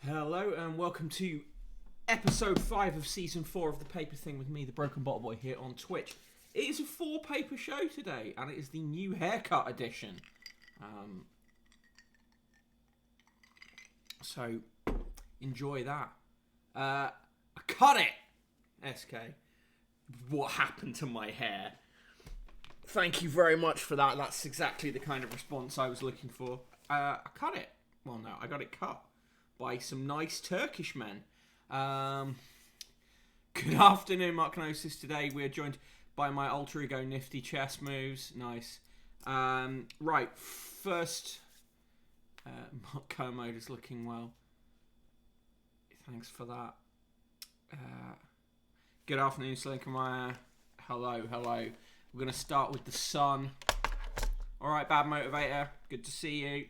Hello and welcome to episode 5 of season 4 of The Paper Thing with me, the Broken Bottle Boy, here on Twitch. It is a 4-paper show today, and it is the new haircut edition. So, enjoy that. I cut it! SK. What happened to my hair? Thank you very much for that. That's exactly the kind of response I was looking for. I cut it. Well, no, I got it cut by some nice Turkish men. Good afternoon, Mark Gnosis. Today we are joined by my alter ego Nifty Chess Moves. Nice. Right, first, Mark Kermode is looking well. Thanks for that. Good afternoon, Slinkermeyer. Hello. We're going to start with the sun. Alright, Bad Motivator. Good to see you.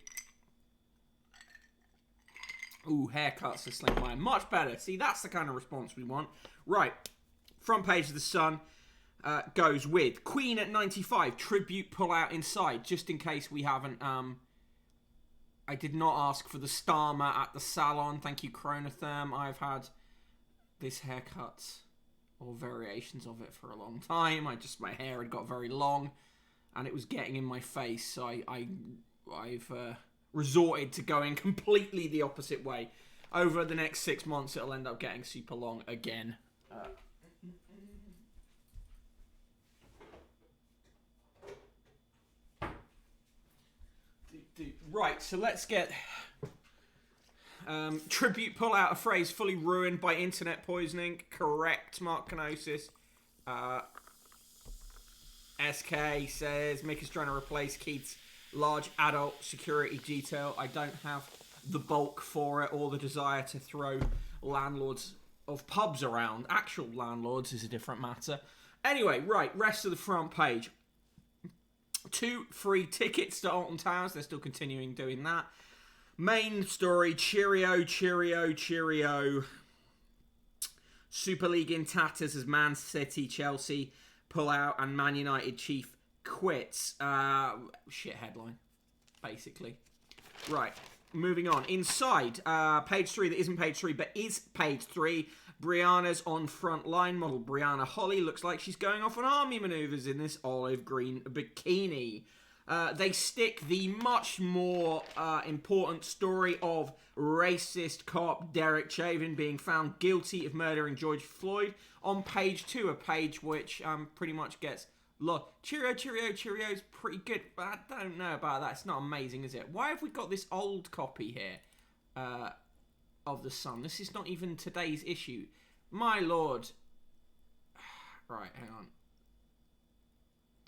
Ooh, haircuts for Slinkermeyer. Much better. See, that's the kind of response we want. Right. Front page of the Sun goes with Queen at 95. Tribute pull out inside. Just in case we haven't... I did not ask for the Starmer at the salon. Thank you, Chronotherm. I've had this haircut, or variations of it, for a long time. My hair had got very long, and it was getting in my face, so I've resorted to going completely the opposite way. Over the next 6 months, it'll end up getting super long again. Right, so let's get... tribute pull out a phrase fully ruined by internet poisoning. Correct, Mark Kenosis. SK says Mick is trying to replace Keith's large adult security detail. I don't have the bulk for it or the desire to throw landlords of pubs around. Actual landlords is a different matter. Anyway, right, rest of the front page. 2 free tickets to Alton Towers. They're still continuing doing that. Main story, cheerio. Super League in tatters as Man City, Chelsea pull out and Man United chief quits. Shit headline, basically. Right, moving on. Inside, page 3 that isn't page 3 but is page 3. Brianna's on front line. Model Brianna Holly looks like she's going off on army manoeuvres in this olive green bikini. They stick the much more important story of racist cop Derek Chauvin being found guilty of murdering George Floyd on page 2, a page which pretty much gets... Look, cheerio's pretty good, but I don't know about that. It's not amazing, is it? Why have we got this old copy here of the Sun? This is not even today's issue. My lord. Right, hang on.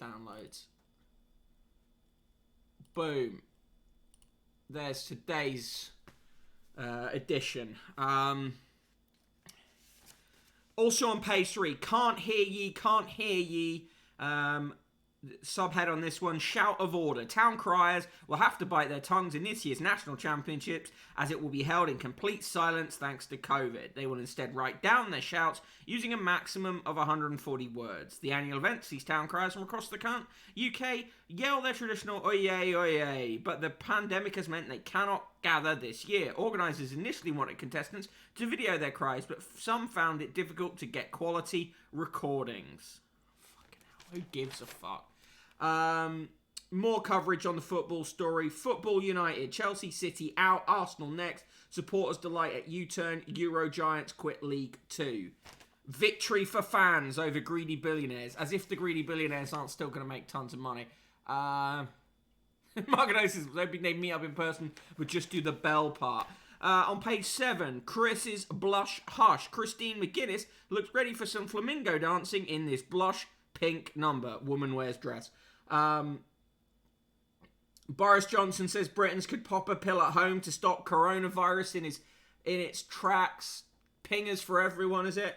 Downloads. Boom. There's today's edition. Also on page 3, can't hear ye. Subhead on this one, shout of order. Town criers will have to bite their tongues in this year's national championships as it will be held in complete silence thanks to COVID. They will instead write down their shouts using a maximum of 140 words. The annual event sees town criers from across the UK yell their traditional oye oye, but the pandemic has meant they cannot gather this year. Organisers initially wanted contestants to video their cries, but some found it difficult to get quality recordings. Who gives a fuck? More coverage on the football story. Football United, Chelsea City out, Arsenal next. Supporters delight at U-turn. Euro Giants quit League 2. Victory for fans over greedy billionaires. As if the greedy billionaires aren't still going to make tons of money. Marganosis was hoping they'd meet up in person, but just do the bell part. On page 7, Chris's blush hush. Christine McGuinness looks ready for some flamingo dancing in this blush pink number. Woman wears dress. Boris Johnson says Britons could pop a pill at home to stop coronavirus in its tracks. Pingers for everyone, is it?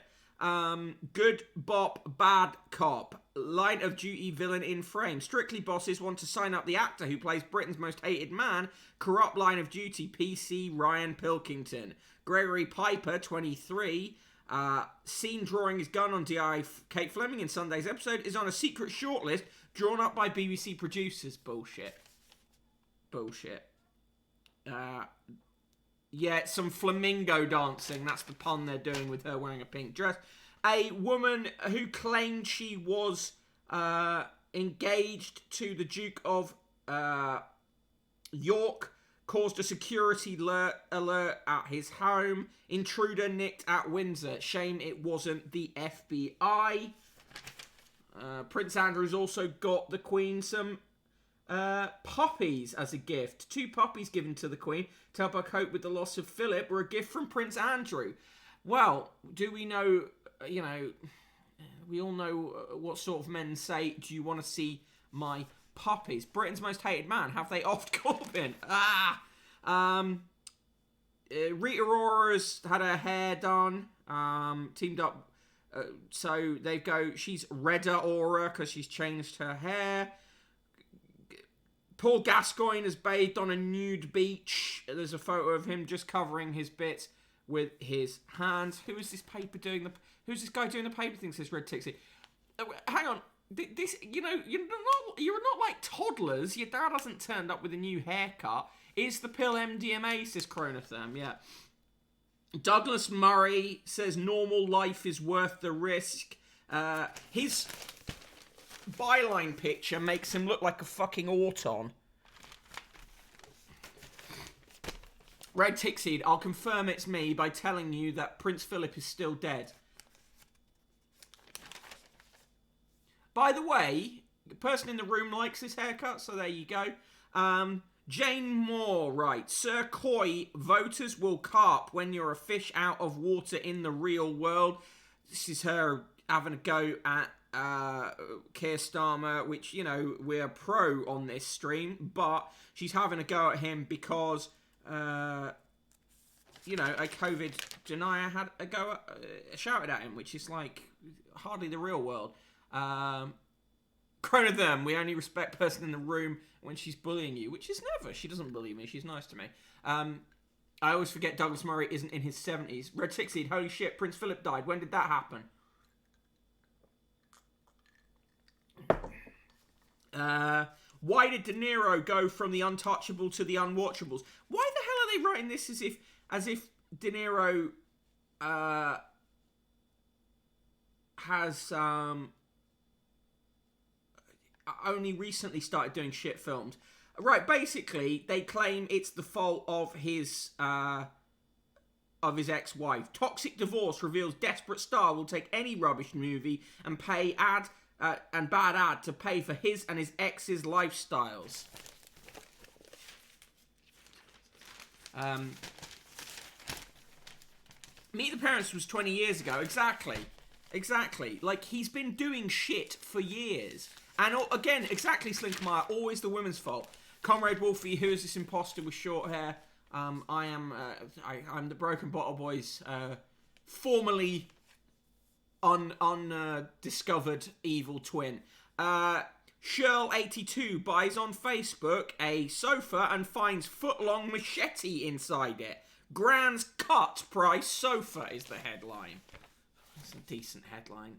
Good bop, bad cop. Line of duty villain in frame. Strictly bosses want to sign up the actor who plays Britain's most hated man. Corrupt line of duty PC Ryan Pilkington. Gregory Piper, 23. Seen drawing his gun on DI Kate Fleming in Sunday's episode is on a secret shortlist drawn up by BBC producers. Bullshit. Yeah, some flamingo dancing. That's the pun they're doing with her wearing a pink dress. A woman who claimed she was engaged to the Duke of York caused a security alert at his home. Intruder nicked at Windsor. Shame it wasn't the FBI. Prince Andrew's also got the Queen some puppies as a gift. 2 puppies given to the Queen to help her cope with the loss of Philip were a gift from Prince Andrew. Well, do we know, we all know what sort of men say, do you want to see my puppies? Britain's most hated man. Have they offed Corbyn? Rita Ora's had her hair done. Teamed up. So they go, she's Redder Aura because she's changed her hair. Paul Gascoigne has bathed on a nude beach. There's a photo of him just covering his bits with his hands. Who's this guy doing the paper thing, says Red Tixie. Hang on. This, you're not like toddlers. Your dad hasn't turned up with a new haircut. Is the pill MDMA, says Chronotherm, yeah. Douglas Murray says normal life is worth the risk. His byline picture makes him look like a fucking Auton. Red Tickseed, I'll confirm it's me by telling you that Prince Philip is still dead. By the way, the person in the room likes his haircut, so there you go. Jane Moore writes, Sir Coy, voters will carp when you're a fish out of water in the real world. This is her having a go at Keir Starmer, which, we're pro on this stream, but she's having a go at him because, a COVID denier had a go at, shouted at him, which is like hardly the real world. Chronotherm, we only respect person in the room when she's bullying you, which is never. She doesn't bully me. She's nice to me. I always forget Douglas Murray isn't in his 70s. Red Sixseed, holy shit, Prince Philip died. When did that happen? Why did De Niro go from the untouchable to the unwatchables? Why the hell are they writing this as if De Niro has only recently started doing shit films? Right, basically, they claim it's the fault of his ex-wife. Toxic divorce reveals desperate star will take any rubbish movie and pay bad ad to pay for his and his ex's lifestyles. Meet the Parents was 20 years ago. Exactly. Like, he's been doing shit for years. And again, exactly, Slinkermeyer, always the women's fault. Comrade Wolfie, who is this imposter with short hair? I'm the Broken Bottle Boys, formerly undiscovered evil twin. Shirl82 buys on Facebook a sofa and finds foot-long machete inside it. Grand's cut price sofa is the headline. That's a decent headline.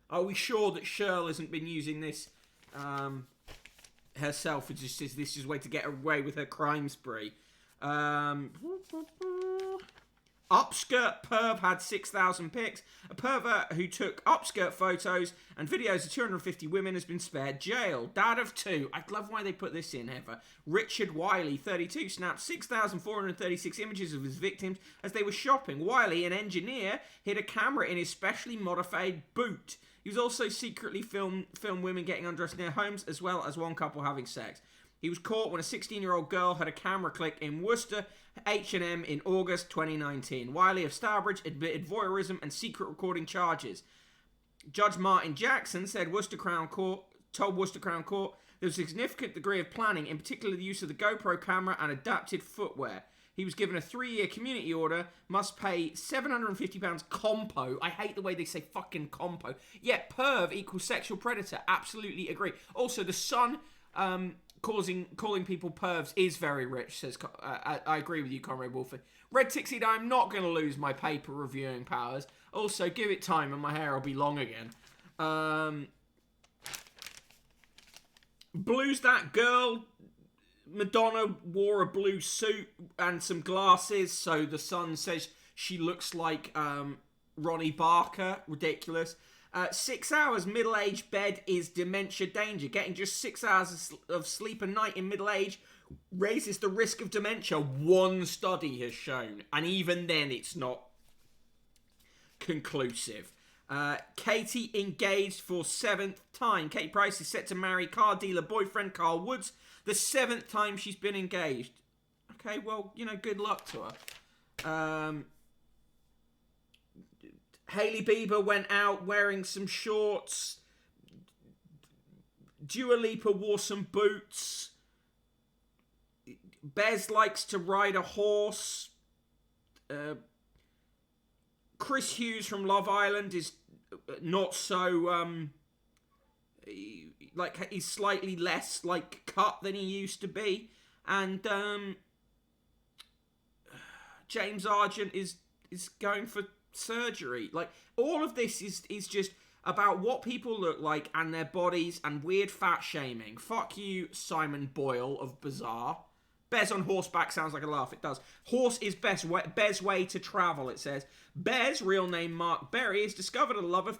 Are we sure that Shirl hasn't been using this herself? It just says this is a way to get away with her crime spree. Upskirt perv had 6,000 pics. A pervert who took upskirt photos and videos of 250 women has been spared jail. Dad of 2. I love why they put this in, Heather. Richard Wiley, 32, snapped 6,436 images of his victims as they were shopping. Wiley, an engineer, hid a camera in his specially modified boot. He was also secretly filmed women getting undressed near homes, as well as one couple having sex. He was caught when a 16-year-old girl had a camera click in Worcester, H&M in August 2019. Wiley of Starbridge admitted voyeurism and secret recording charges. Judge Martin Jackson said told Worcester Crown Court there was a significant degree of planning, in particular the use of the GoPro camera and adapted footwear. He was given a 3-year community order, must pay £750 compo. I hate the way they say fucking compo. Yeah, perv equals sexual predator. Absolutely agree. Also, the son calling people pervs is very rich, says... I agree with you, Conrad Wolford. Red Tixied, I'm not going to lose my paper reviewing powers. Also, give it time and my hair will be long again. Blues That Girl Madonna wore a blue suit and some glasses, so the Sun says she looks like Ronnie Barker. Ridiculous. 6 hours middle-aged bed is dementia danger. Getting just 6 hours of sleep a night in middle age raises the risk of dementia, one study has shown. And even then, it's not conclusive. Katie engaged for 7th time. Katie Price is set to marry car dealer boyfriend Carl Woods, the 7th time she's been engaged. Okay, well, good luck to her. Hailey Bieber went out wearing some shorts. Dua Lipa wore some boots. Bez likes to ride a horse. Chris Hughes from Love Island is not so, he's slightly less, cut than he used to be. And, James Argent is going for surgery. All of this is just about what people look like and their bodies and weird fat shaming. Fuck you, Simon Boyle of Bizarre. Bez on horseback sounds like a laugh. It does. Horse is best way to travel, it says. Bez, real name Mark Berry, has discovered a love of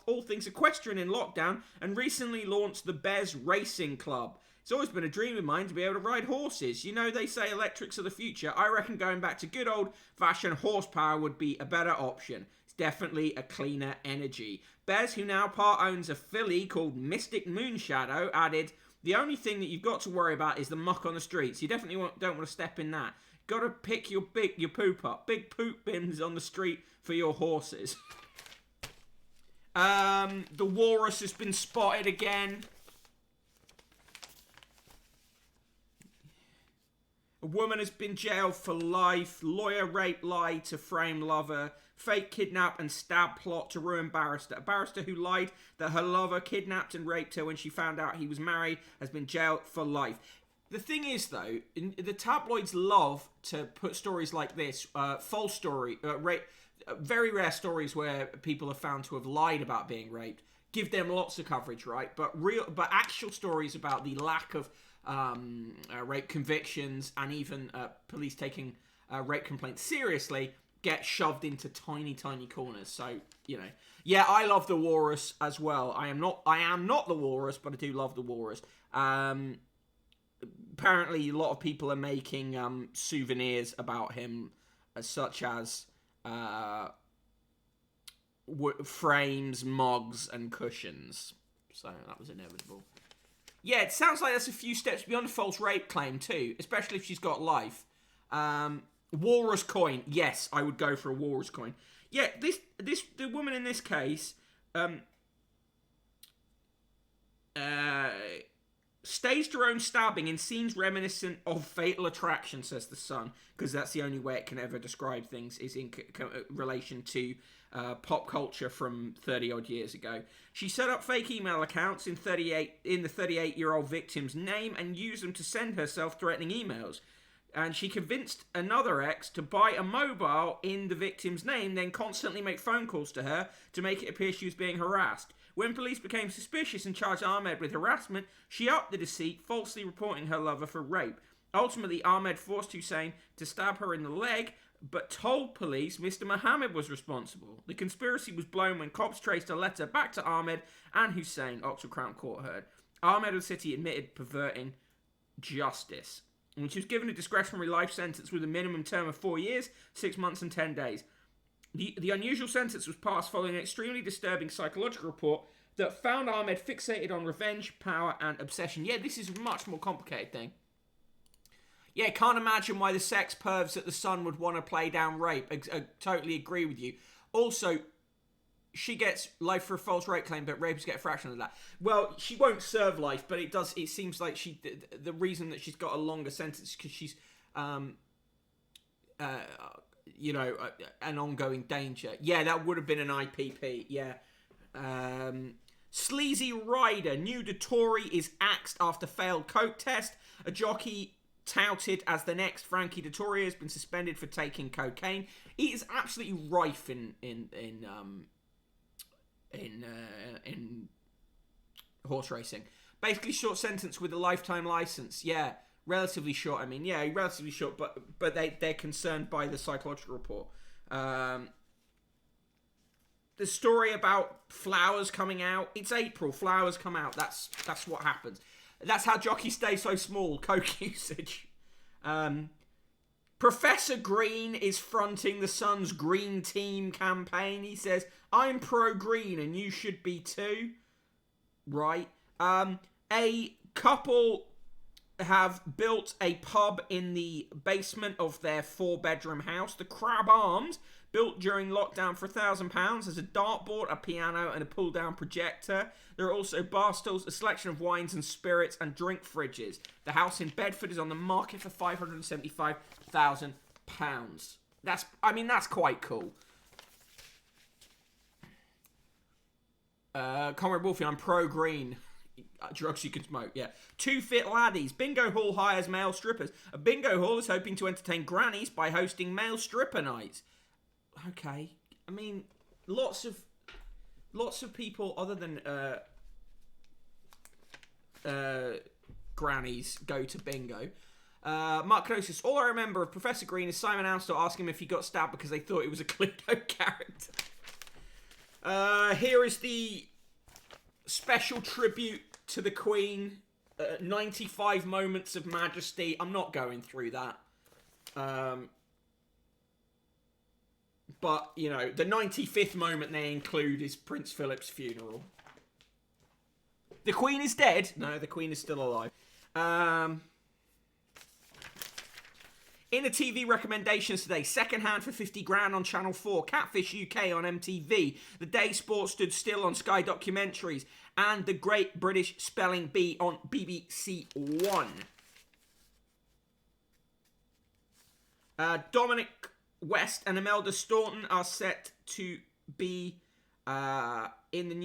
all things equestrian in lockdown and recently launched the Bez Racing Club. It's always been a dream of mine to be able to ride horses. They say electrics are the future. I reckon going back to good old-fashioned horsepower would be a better option. It's definitely a cleaner energy. Bez, who now part owns a filly called Mystic Moonshadow, added, "The only thing that you've got to worry about is the muck on the streets. You definitely don't want to step in that. Got to pick your poop up. Big poop bins on the street for your horses." The walrus has been spotted again. A woman has been jailed for life. Lawyer rape lie to frame lover. Fake kidnap and stab plot to ruin barrister. A barrister who lied that her lover kidnapped and raped her when she found out he was married has been jailed for life. The thing is, though, the tabloids love to put stories like this, false story, very rare stories where people are found to have lied about being raped, give them lots of coverage, right? But actual stories about the lack of rape convictions and even police taking rape complaints seriously get shoved into tiny corners. So yeah, I love the walrus as well. I am not the walrus, but I do love the walrus. Apparently a lot of people are making souvenirs about him, such as frames, mugs and cushions. So that was inevitable. Yeah, it sounds like that's a few steps beyond a false rape claim too, especially if she's got life. Walrus coin. Yes, I would go for a walrus coin. Yeah, the woman in this case staged her own stabbing in scenes reminiscent of Fatal Attraction, says The Sun, because that's the only way it can ever describe things, is in relation to pop culture from 30-odd years ago. She set up fake email accounts in the 38-year-old victim's name and used them to send herself threatening emails. And she convinced another ex to buy a mobile in the victim's name, then constantly make phone calls to her to make it appear she was being harassed. When police became suspicious and charged Ahmed with harassment, she upped the deceit, falsely reporting her lover for rape. Ultimately, Ahmed forced Hussein to stab her in the leg, but told police Mr. Mohammed was responsible. The conspiracy was blown when cops traced a letter back to Ahmed and Hussein, Oxford Crown Court heard. Ahmed al City admitted perverting justice. And she was given a discretionary life sentence with a minimum term of 4 years, 6 months and 10 days. The unusual sentence was passed following an extremely disturbing psychological report that found Ahmed fixated on revenge, power, and obsession. Yeah, this is a much more complicated thing. Yeah, can't imagine why the sex pervs at The Sun would want to play down rape. I totally agree with you. Also, she gets life for a false rape claim, but rapists get a fraction of that. Well, she won't serve life, but it seems like the reason that she's got a longer sentence is because she's, an ongoing danger. Yeah, that would have been an IPP, yeah. Sleazy rider, new Dettori is axed after failed coke test. A jockey touted as the next Frankie Dettori has been suspended for taking cocaine. It is absolutely rife in horse racing. Basically, short sentence with a lifetime license. Yeah, Relatively short, I mean. Yeah, relatively short, but they're concerned by the psychological report. The story about flowers coming out. It's April. Flowers come out. That's what happens. That's how jockeys stay so small. Coke usage. Professor Green is fronting the Sun's Green Team campaign. He says, "I'm pro-green and you should be too." Right. A couple have built a pub in the basement of their 4-bedroom house. The Crab Arms, built during lockdown for £1,000, has a dartboard, a piano, and a pull-down projector. There are also bar stools, a selection of wines and spirits, and drink fridges. The house in Bedford is on the market for £575,000. That's quite cool. Comrade Wolfie, I'm pro-green. Drugs you can smoke, yeah. 2 fit laddies. Bingo hall hires male strippers. A bingo hall is hoping to entertain grannies by hosting male stripper nights. Okay, I mean, lots of people other than grannies go to bingo. Mark Knosis, all I remember of Professor Green is Simon Amstel asking him if he got stabbed because they thought it was a Cluedo character. Here is the special tribute to the Queen. 95 moments of majesty. I'm not going through that. But, you know, the 95th moment they include is Prince Philip's funeral. The Queen is dead. No, the Queen is still alive. In the TV recommendations today, Second Hand for 50 grand on Channel 4, Catfish UK on MTV, The Day Sport Stood Still on Sky Documentaries, and The Great British Spelling Bee on BBC One. Dominic West and Imelda Staunton are set to be in the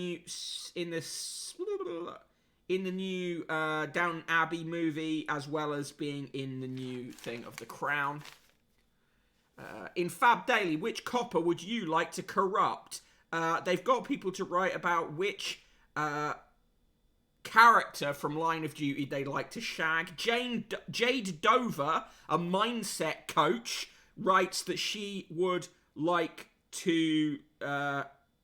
new Downton Abbey movie, as well as being in the new thing of The Crown. In Fab Daily, which copper would you like to corrupt? They've got people to write about which character from Line of Duty they'd like to shag. Jade Dover, a mindset coach, writes that she would like to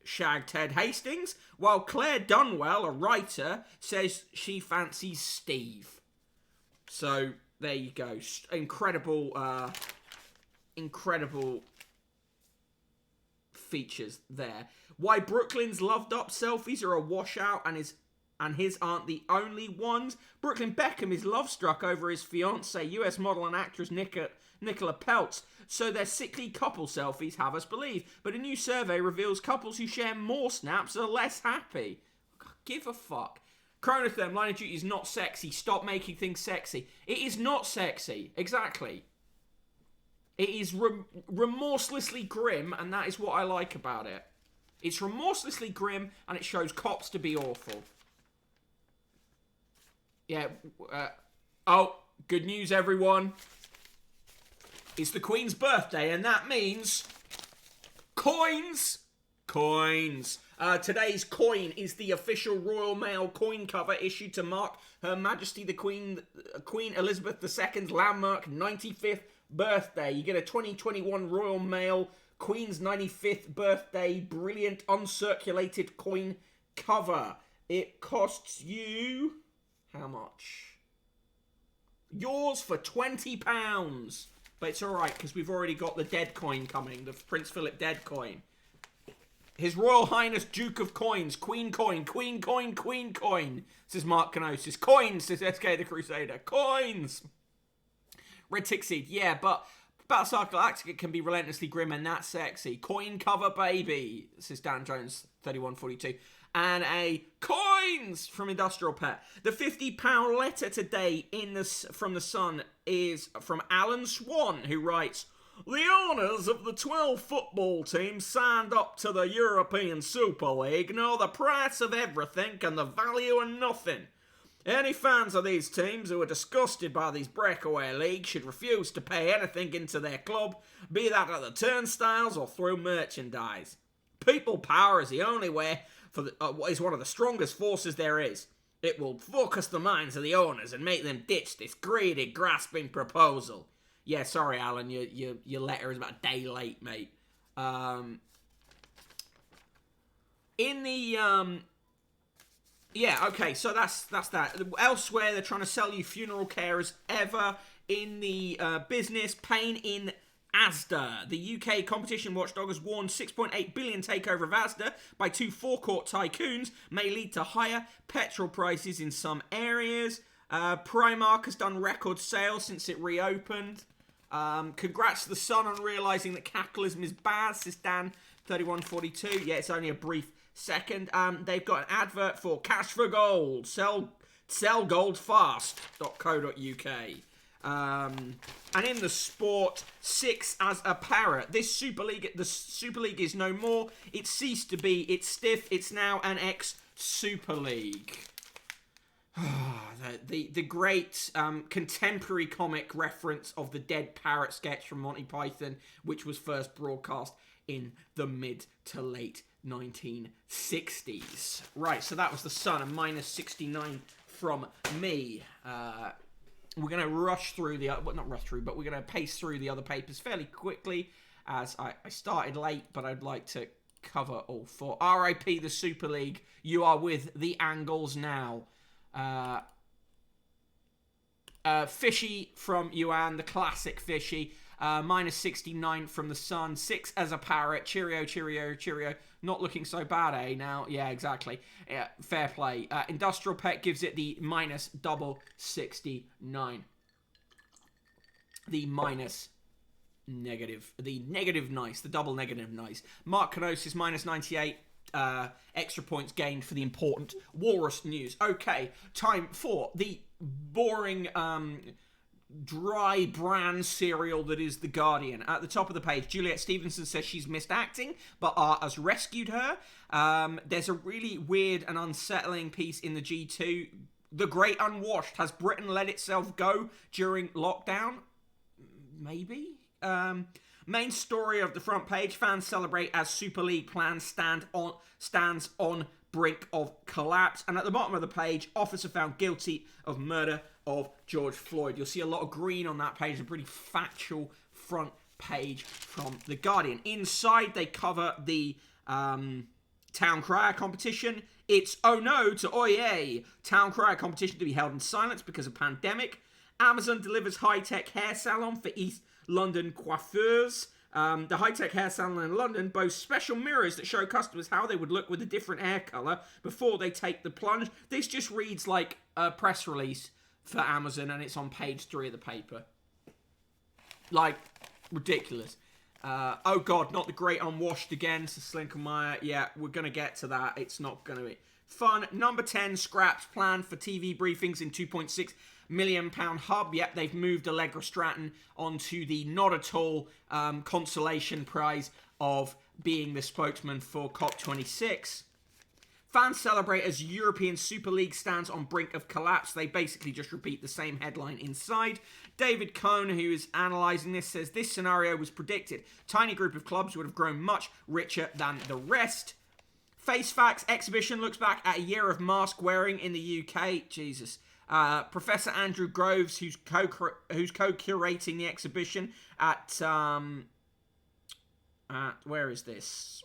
shag Ted Hastings, while Claire Dunwell, a writer, says she fancies Steve. So there you go. Incredible features there. Why Brooklyn's loved up selfies are a washout and his aren't the only ones. Brooklyn Beckham is love struck over his fiancée, US model and actress Nicola Peltz. So their sickly couple selfies have us believe. But a new survey reveals couples who share more snaps are less happy. Give a fuck. Chronotherm, Line of Duty is not sexy. Stop making things sexy. It is not sexy. Exactly. It is remorselessly grim, and that is what I like about it. It's remorselessly grim, and it shows cops to be awful. Yeah. Good news, everyone. It's the Queen's birthday, and that means coins. Coins. Today's coin is the official Royal Mail coin cover issued to mark Her Majesty the Queen Elizabeth II's landmark 95th birthday. You get a 2021 Royal Mail Queen's 95th birthday brilliant uncirculated coin cover. It costs you how much? Yours for £20. But it's alright, because we've already got the dead coin coming. The Prince Philip dead coin. His Royal Highness Duke of Coins. Queen coin. Queen coin. Queen coin. Says Mark Canosis. Coins, says SK the Crusader. Coins! Red Tick Seed. Yeah, but Battlestar Galactica can be relentlessly grim and that's sexy. Coin cover, baby, says Dan Jones 3142. And a coins from Industrial Pet. The £50 letter today from the Sun is from Alan Swan, who writes, the owners of the 12 football teams signed up to the European Super League know the price of everything and the value of nothing. Any fans of these teams who are disgusted by these breakaway leagues should refuse to pay anything into their club, be that at the turnstiles or through merchandise. People power is the only way is one of the strongest forces there is. It will focus the minds of the owners and make them ditch this greedy, grasping proposal. Yeah, sorry, Alan, your letter is about a day late, mate. Yeah, okay, so that's that. Elsewhere, they're trying to sell you funeral care as ever. In the business, pain in Asda. The UK competition watchdog has warned 6.8 billion takeover of Asda by two forecourt tycoons may lead to higher petrol prices in some areas. Primark has done record sales since it reopened. Congrats to the Sun on realising that capitalism is bad, says Dan3142. Yeah, it's only a brief second. They've got an advert for Cash for Gold. Sell gold fast.co.uk. And in the sport, 6 as a parrot. The Super League is no more. It ceased to be. It's stiff. It's now an ex-Super League. the great contemporary comic reference of the dead parrot sketch from Monty Python, which was first broadcast in the mid to late 1960s. Right, so that was the Sun, a minus 69 from me. We're going to rush through not rush through, but we're going to pace through the other papers fairly quickly, as I started late, but I'd like to cover all four. RIP the Super League, you are with the Angles now. Fishy from Yuan, the classic Fishy. Minus 69 from the Sun. 6 as a parrot. Cheerio, cheerio, cheerio. Not looking so bad, eh? Now, yeah, exactly. Yeah, fair play. Industrial Pet gives it the minus double 69. The minus negative. The negative nice. The double negative nice. Mark Kenosis minus 98. Extra points gained for the important Walrus news. Okay, time for the boring dry brand cereal that is The Guardian. At the top of the page, Juliet Stevenson says she's missed acting, but art has rescued her. There's a really weird and unsettling piece in the G2. The Great Unwashed. Has Britain let itself go during lockdown? Maybe. Main story of the front page, fans celebrate as Super League plans stands on brink of collapse. And at the bottom of the page, officer found guilty of murder of George Floyd. You'll see a lot of green on that page, a pretty factual front page from The Guardian. Inside, they cover the Town Crier competition. It's oh no to oye. Town Crier competition to be held in silence because of pandemic. Amazon delivers high-tech hair salon for East London coiffeurs. The high-tech hair salon in London boasts special mirrors that show customers how they would look with a different hair colour before they take the plunge. This just reads like a press release for Amazon, and it's on page 3 of the paper. Like, ridiculous. Oh God, not the Great Unwashed again, says Slinkermeyer. Yeah, we're going to get to that. It's not going to be fun. Number 10, scraps planned for TV briefings in £2.6 million hub. Yep, they've moved Allegra Stratton onto the not at all consolation prize of being the spokesman for COP26. Fans celebrate as European Super League stands on brink of collapse. They basically just repeat the same headline inside. David Cohn, who is analysing this, says this scenario was predicted. Tiny group of clubs would have grown much richer than the rest. Face Facts exhibition looks back at a year of mask wearing in the UK. Jesus. Professor Andrew Groves, who's co-curating the exhibition at where is this?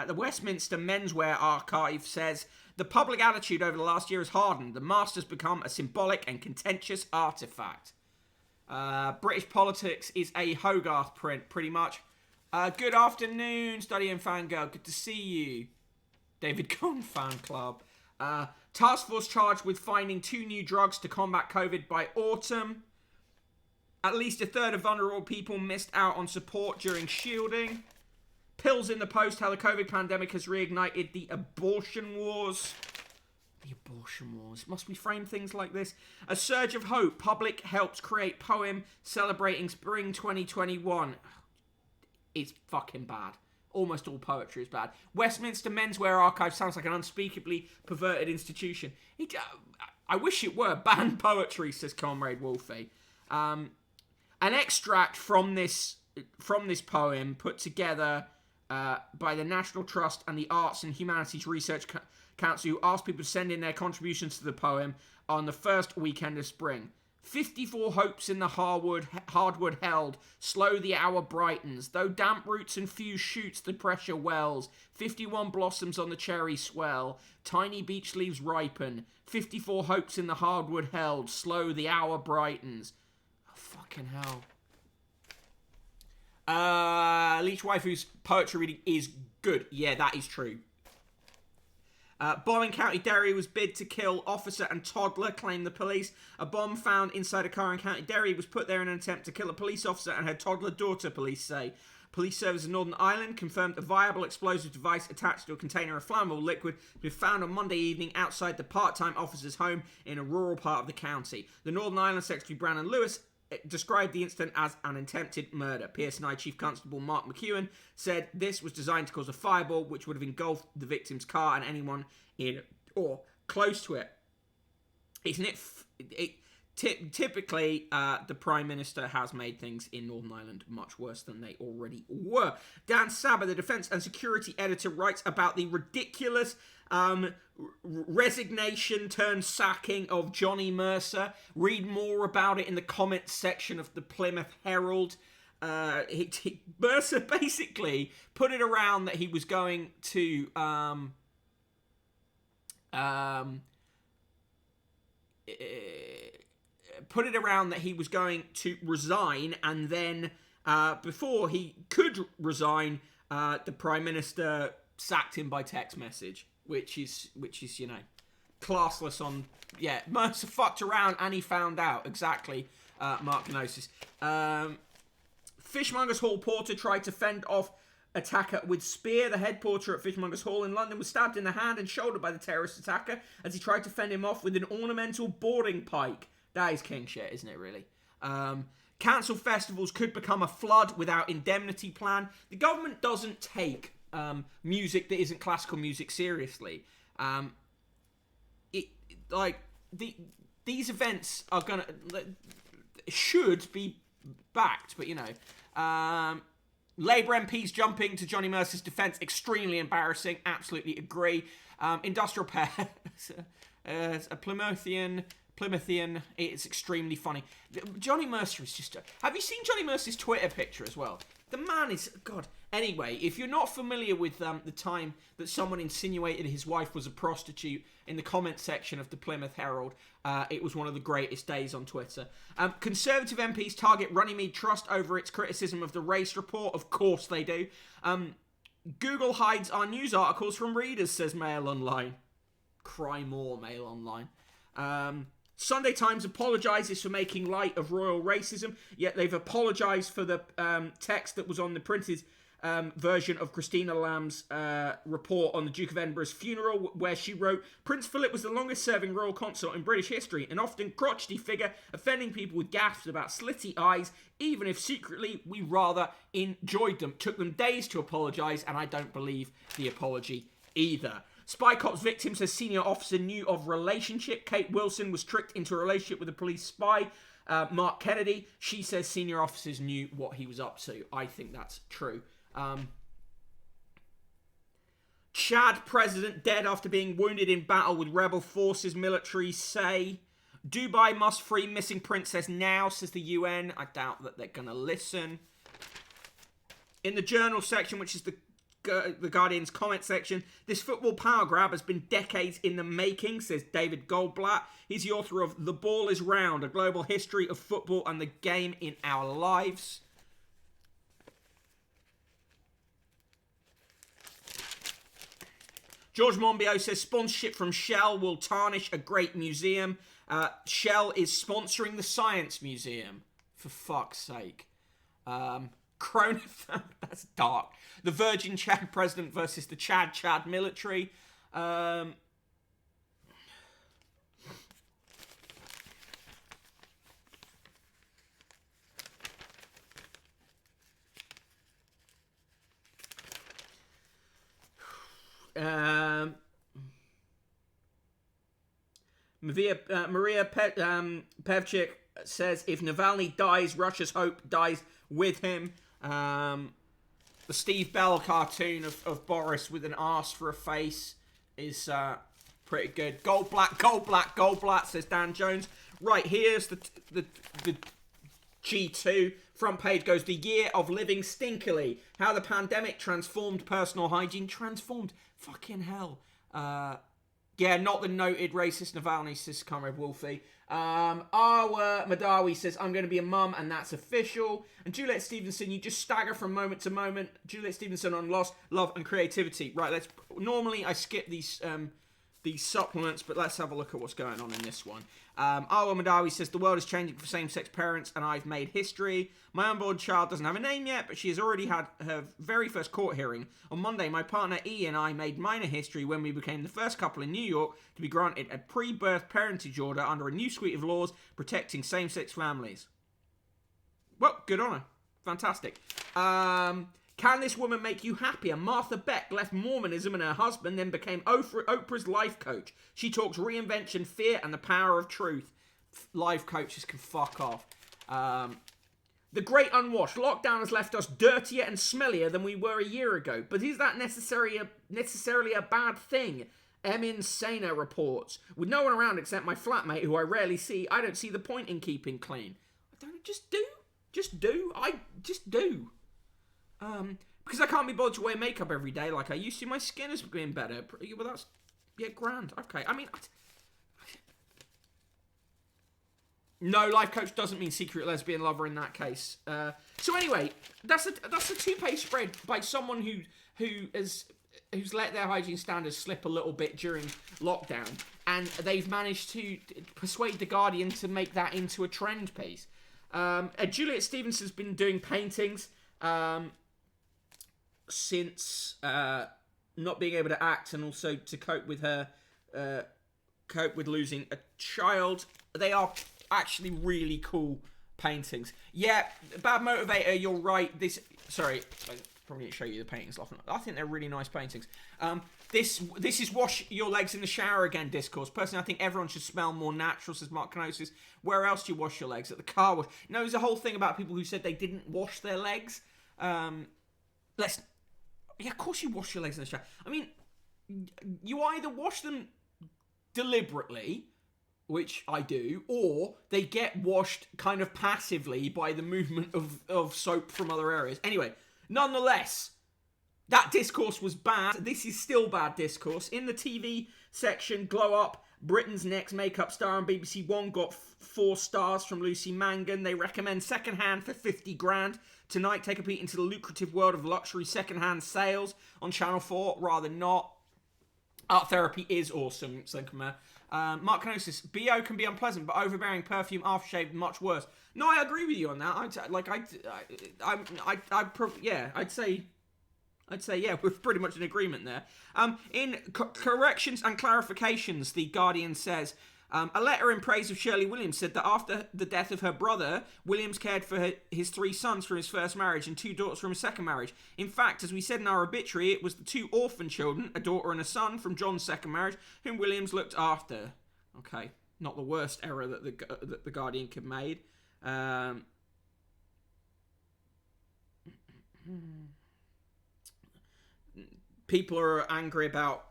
At the Westminster Menswear Archive, says the public attitude over the last year has hardened. The mask has become a symbolic and contentious artifact. British politics is a Hogarth print, pretty much. Good afternoon, Study and Fangirl. Good to see you. David Cohn fan club. Task force charged with finding 2 new drugs to combat COVID by autumn. At least a third of vulnerable people missed out on support during shielding. Pills in the post, how the COVID pandemic has reignited the abortion wars. The abortion wars. Must we frame things like this? A surge of hope. Public helps create poem celebrating spring 2021. It's fucking bad. Almost all poetry is bad. Westminster Menswear Archive sounds like an unspeakably perverted institution. I wish it were. Ban poetry, says Comrade Wolfie. An extract from this poem put together by the National Trust and the Arts and Humanities Research Council, who asked people to send in their contributions to the poem on the first weekend of spring. 54 hopes in the hardwood held, slow the hour brightens, though damp roots and few shoots the pressure wells, 51 blossoms on the cherry swell, tiny beech leaves ripen, 54 hopes in the hardwood held, slow the hour brightens. Oh, fucking hell. Leech Waifu's poetry reading is good. Yeah, that is true. Bomb in County Derry was bid to kill officer and toddler, claimed the police. A bomb found inside a car in County Derry was put there in an attempt to kill a police officer and her toddler daughter, police say. Police service in Northern Ireland confirmed a viable explosive device attached to a container of flammable liquid was found on Monday evening outside the part-time officer's home in a rural part of the county. The Northern Ireland Secretary Brandon Lewis described the incident as an attempted murder. PSNI Chief Constable Mark McEwen said this was designed to cause a fireball which would have engulfed the victim's car and anyone in or close to it. Typically, the Prime Minister has made things in Northern Ireland much worse than they already were. Dan Saber, the Defence and Security Editor, writes about the ridiculous resignation turned sacking of Johnny Mercer. Read more about it in the comments section of the Plymouth Herald. Mercer basically put it around that he was going to resign, and then before he could resign, the Prime Minister sacked him by text message. Which is, you know, classless on... Yeah, Mercer fucked around and he found out. Exactly, Mark Gnosis. Fishmongers Hall porter tried to fend off attacker with spear. The head porter at Fishmongers Hall in London was stabbed in the hand and shoulder by the terrorist attacker as he tried to fend him off with an ornamental boarding pike. That is king shit, isn't it, really? Cancel festivals could become a flood without indemnity plan. The government doesn't take... music that isn't classical music seriously. These events are gonna should be backed, but you know, Labour MPs jumping to Johnny Mercer's defence, extremely embarrassing. Absolutely agree. Industrial pair, a Plymouthian. It's extremely funny. Johnny Mercer is just... Have you seen Johnny Mercer's Twitter picture as well? The man is... God. Anyway, if you're not familiar with the time that someone insinuated his wife was a prostitute in the comment section of the Plymouth Herald, it was one of the greatest days on Twitter. Conservative MPs target Runnymede Trust over its criticism of the race report. Of course they do. Google hides our news articles from readers, says Mail Online. Cry more, Mail Online. Sunday Times apologises for making light of royal racism, yet they've apologised for the text that was on the printed version of Christina Lamb's report on the Duke of Edinburgh's funeral, where she wrote, Prince Philip was the longest-serving royal consort in British history, an often crotchety figure, offending people with gasps about slitty eyes, even if secretly we rather enjoyed them. Took them days to apologise, and I don't believe the apology either. Spy Cops victim says senior officer knew of relationship. Kate Wilson was tricked into a relationship with a police spy. Mark Kennedy, she says senior officers knew what he was up to. I think that's true. Chad president dead after being wounded in battle with rebel forces, military say. Dubai must free missing princess now, says the UN. I doubt that they're going to listen. In the journal section, which is the Guardian's comment section, this football power grab has been decades in the making, says David Goldblatt. He's the author of The Ball is Round, A Global History of Football and the Game in Our Lives. George Monbiot says sponsorship from Shell will tarnish a great museum. Shell is sponsoring the Science Museum, for fuck's sake. That's dark. The Virgin Chad president versus the Chad military. Maria Pevchik says if Navalny dies, Russia's hope dies with him. The Steve Bell cartoon of Boris with an arse for a face is Pretty good. Gold, black, gold, black, gold, black, says Dan Jones. Right, here's the G2. Front page goes, the year of living stinkily. How the pandemic transformed personal hygiene. Transformed. Fucking hell. Yeah, not the noted racist Navalny, says Comrade Wolfie. Our Madawi says, I'm going to be a mum, and that's official. And Juliet Stevenson, you just stagger from moment to moment. Juliet Stevenson on loss, love, and creativity. Right, normally I skip these supplements, but let's have a look at what's going on in this one. Arwa Madawi says, the world is changing for same-sex parents, and I've made history. My unborn child doesn't have a name yet, but she has already had her very first court hearing. On Monday, my partner E and I made minor history when we became the first couple in New York to be granted a pre-birth parentage order under a new suite of laws protecting same-sex families. Well, good on her. Fantastic. Can this woman make you happier? Martha Beck left Mormonism and her husband, then became Oprah's life coach. She talks reinvention, fear, and the power of truth. Life coaches can fuck off. The Great Unwashed. Lockdown has left us dirtier and smellier than we were a year ago. But is that necessarily a bad thing? Emin Sena reports. With no one around except my flatmate, who I rarely see, I don't see the point in keeping clean. I don't. Just do. I just do. Because I can't be bothered to wear makeup every day like I used to. My skin has been better. Well, that's... Yeah, grand. Okay. I mean... No, life coach doesn't mean secret lesbian lover in that case. So anyway, that's a 2-page spread by someone who's let their hygiene standards slip a little bit during lockdown, and they've managed to persuade the Guardian to make that into a trend piece. Juliet Stevenson's been doing paintings since not being able to act, and also to cope with losing a child. They are actually really cool paintings. Yeah, bad motivator, you're right. Sorry, I probably need to show you the paintings. I think they're really nice paintings. This is wash your legs in the shower again discourse. Personally, I think everyone should smell more natural, says Mark Kenosis. Where else do you wash your legs? At the car wash. No, there's a whole thing about people who said they didn't wash their legs. Yeah, of course you wash your legs in the shower. I mean, you either wash them deliberately, which I do, or they get washed kind of passively by the movement of soap from other areas. Anyway, nonetheless, that discourse was bad. This is still bad discourse. In the TV section, Glow Up, Britain's next makeup star on BBC One got 4 stars from Lucy Mangan. They recommend secondhand for 50 grand. Tonight, take a peek into the lucrative world of luxury secondhand sales on Channel 4. Rather not. Art therapy is awesome, Senkamer. Mark Kenosis, BO can be unpleasant, but overbearing perfume aftershave much worse. No, I agree with you on that. I'd say yeah, we're pretty much in agreement there. In corrections and clarifications, the Guardian says, a letter in praise of Shirley Williams said that after the death of her brother, Williams cared for his 3 sons from his first marriage and 2 daughters from his second marriage. In fact, as we said in our obituary, it was the 2 orphan children, a daughter and a son from John's second marriage, whom Williams looked after. Okay, not the worst error that the Guardian could have made. People are angry about...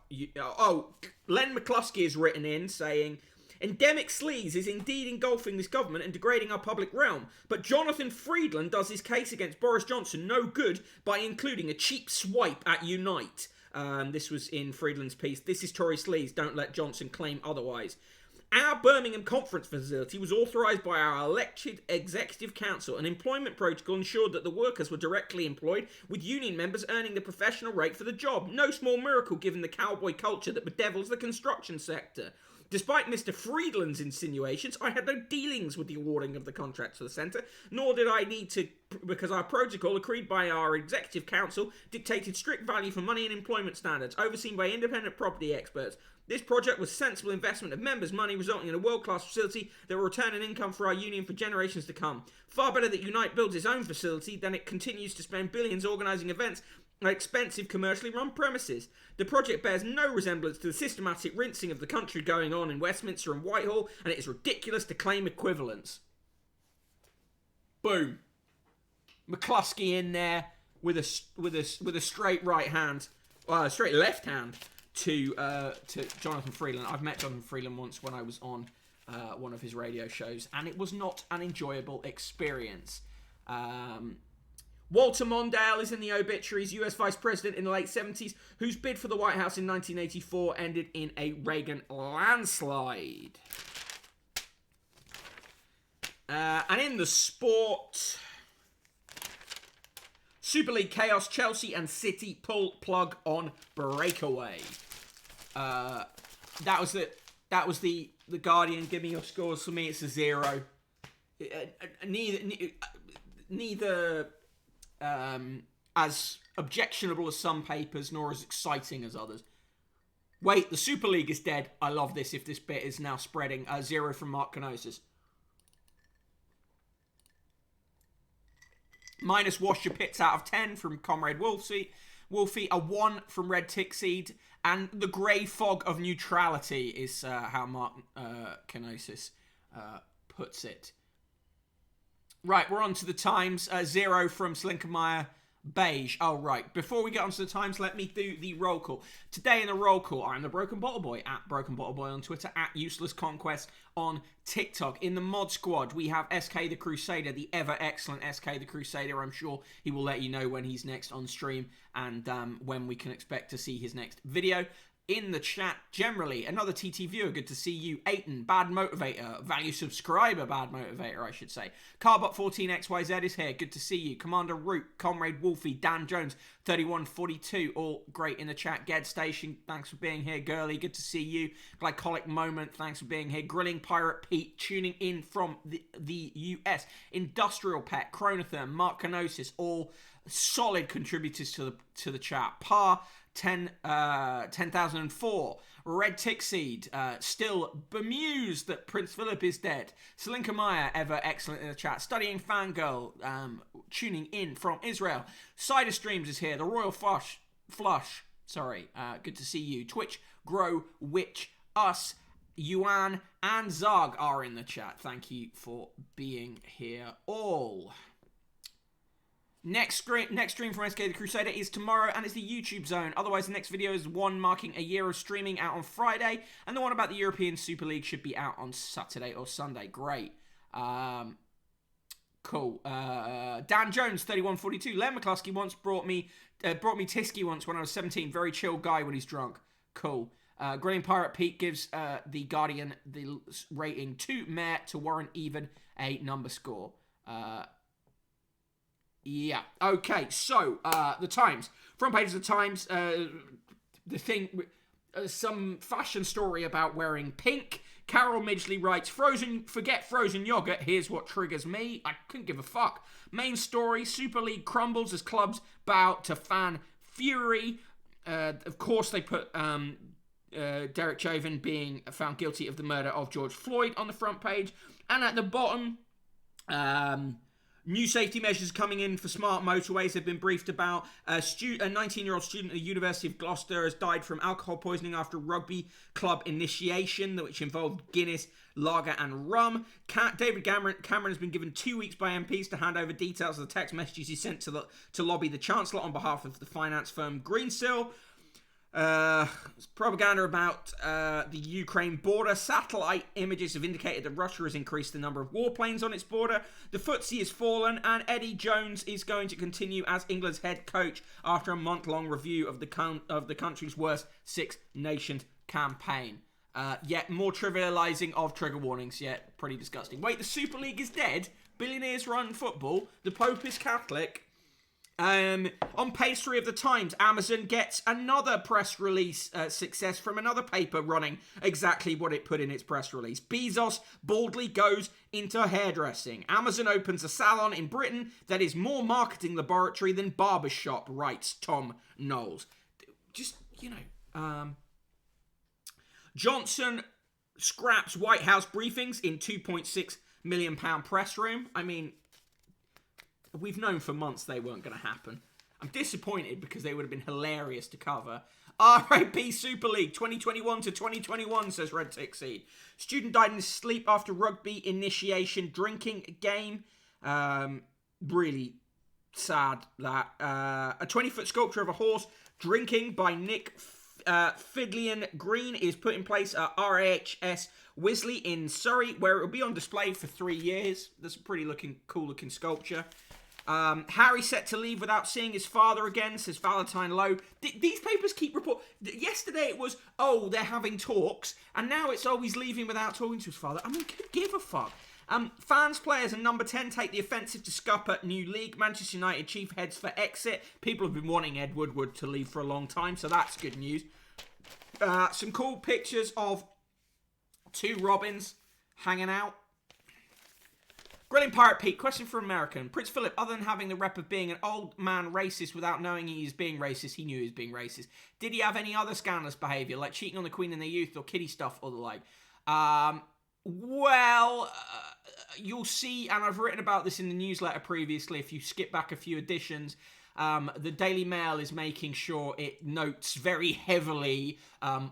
Len McCluskey has written in saying... Endemic sleaze is indeed engulfing this government and degrading our public realm, but Jonathan Friedland does his case against Boris Johnson no good by including a cheap swipe at Unite. This was in Friedland's piece. This is Tory sleaze, don't let Johnson claim otherwise. Our Birmingham conference facility was authorised by our elected executive council. An employment protocol ensured that the workers were directly employed, with union members earning the professional rate for the job. No small miracle given the cowboy culture that bedevils the construction sector. Despite Mr. Friedland's insinuations, I had no dealings with the awarding of the contracts for the centre, nor did I need to, because our protocol, agreed by our executive council, dictated strict value for money and employment standards, overseen by independent property experts. This project was sensible investment of members' money, resulting in a world-class facility that will return an income for our union for generations to come. Far better that Unite builds its own facility than it continues to spend billions organising events at expensive commercially run premises. The project bears no resemblance to the systematic rinsing of the country going on in Westminster and Whitehall, and it is ridiculous to claim equivalence. Boom. McCluskey in there with a straight right hand, straight left hand to Jonathan Freeland. I've met Jonathan Freeland once when I was on one of his radio shows, and it was not an enjoyable experience. Walter Mondale is in the obituaries, US Vice President in the late 70s, whose bid for the White House in 1984 ended in a Reagan landslide. And in the sport, Super League chaos, Chelsea and City pull plug on breakaway. That was the Guardian. Give me your scores. For me, it's a 0. Neither as objectionable as some papers, nor as exciting as others. Wait, the Super League is dead. I love this if this bit is now spreading. 0 from Mark Kenosis. Minus wash your pits out of 10 from Comrade Wolfie. A 1 from Red Tickseed. And the grey fog of neutrality is how Mark Kenosis puts it. Right, we're on to the Times. 0 from Slinkermeyer. Beige. Oh, right. Before we get on to the Times, let me do the roll call. Today in the roll call, I'm the Broken Bottle Boy, at Broken Bottle Boy on Twitter, at Useless Conquest on TikTok. In the mod squad, we have SK the Crusader, the ever excellent SK the Crusader. I'm sure he will let you know when he's next on stream and when we can expect to see his next video. In the chat, generally, another TT viewer, good to see you. Aiton, Bad Motivator, value subscriber, Bad Motivator, I should say. Carbot14XYZ is here, good to see you. Commander Root, Comrade Wolfie, Dan Jones, 3142, all great in the chat. Ged Station, thanks for being here. Girly, good to see you. Glycolic Moment, thanks for being here. Grilling Pirate Pete, tuning in from the US. Industrial Pet, Chronotherm, Mark Kenosis, all solid contributors to the chat. Par 10,004. Red Tickseed, still bemused that Prince Philip is dead. Selinka Maya, ever excellent in the chat. Studying Fangirl, tuning in from Israel. Cider Streams is here. The Royal Flush, good to see you. Twitch, Grow, Witch, Us, Yuan, and Zarg are in the chat. Thank you for being here all. Next stream from SK the Crusader is tomorrow, and it's the YouTube zone. Otherwise, the next video is one marking a year of streaming out on Friday, and the one about the European Super League should be out on Saturday or Sunday. Great. Cool. Dan Jones, 3142. Len McCluskey once brought me Tisky once when I was 17. Very chill guy when he's drunk. Cool. Grilling Pirate Pete gives the Guardian the rating 2 meh to warrant even a number score. Yeah. Okay. So, the Times. Front page of the Times. Some fashion story about wearing pink. Carol Midgley writes, forget frozen yogurt. Here's what triggers me. I couldn't give a fuck. Main story. Super League crumbles as clubs bow to fan fury. Of course, they put Derek Chauvin being found guilty of the murder of George Floyd on the front page. And at the bottom, new safety measures coming in for smart motorways have been briefed about. A 19-year-old student at the University of Gloucester has died from alcohol poisoning after rugby club initiation, which involved Guinness, lager and rum. David Cameron has been given 2 weeks by MPs to hand over details of the text messages he sent to lobby the Chancellor on behalf of the finance firm Greensill. Propaganda about the Ukraine border. Satellite images have indicated that Russia has increased the number of warplanes on its border. The FTSE has fallen, and Eddie Jones is going to continue as England's head coach after a month-long review of the country's worst Six Nations campaign. Yet more trivialising of trigger warnings, yet pretty disgusting. Wait, the Super League is dead? Billionaires run football? The Pope is Catholic? On page 3 of the Times, Amazon gets another press release success from another paper running exactly what it put in its press release. Bezos boldly goes into hairdressing. Amazon opens a salon in Britain that is more marketing laboratory than barbershop, writes Tom Knowles. Just, Johnson scraps White House briefings in £2.6 million press room. I mean, we've known for months they weren't going to happen. I'm disappointed because they would have been hilarious to cover. RIP Super League 2021 to 2021, says Red Tickseed. Student died in his sleep after rugby initiation drinking game. Really sad that. A 20-foot sculpture of a horse drinking by Nick Fidlian Green is put in place at RHS Wisley in Surrey, where it will be on display for 3 years. That's a pretty cool looking sculpture. Harry set to leave without seeing his father again, says Valentine Lowe. These papers keep report. Yesterday it was, oh, they're having talks, and now it's, oh, he's leaving without talking to his father. I mean, could give a fuck. Fans, players, and number 10 take the offensive to scupper new league. Manchester United chief heads for exit. People have been wanting Ed Woodward to leave for a long time, so that's good news. Some cool pictures of 2 Robins hanging out. Grilling Pirate Pete, question for American. Prince Philip, other than having the rep of being an old man racist without knowing he is being racist, he knew he was being racist. Did he have any other scandalous behaviour, like cheating on the Queen in their youth or kiddie stuff or the like? You'll see, and I've written about this in the newsletter previously, if you skip back a few editions, the Daily Mail is making sure it notes very heavily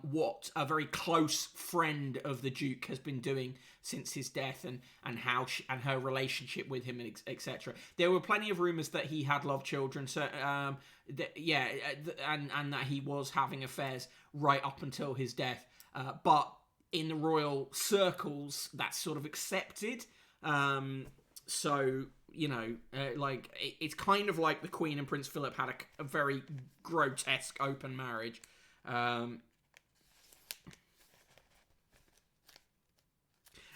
what a very close friend of the Duke has been doing since his death, and how and her relationship with him, etc. There were plenty of rumours that he had love children, so and that he was having affairs right up until his death. But in the royal circles, that's sort of accepted. So, you know, it's kind of like the Queen and Prince Philip had a very grotesque open marriage.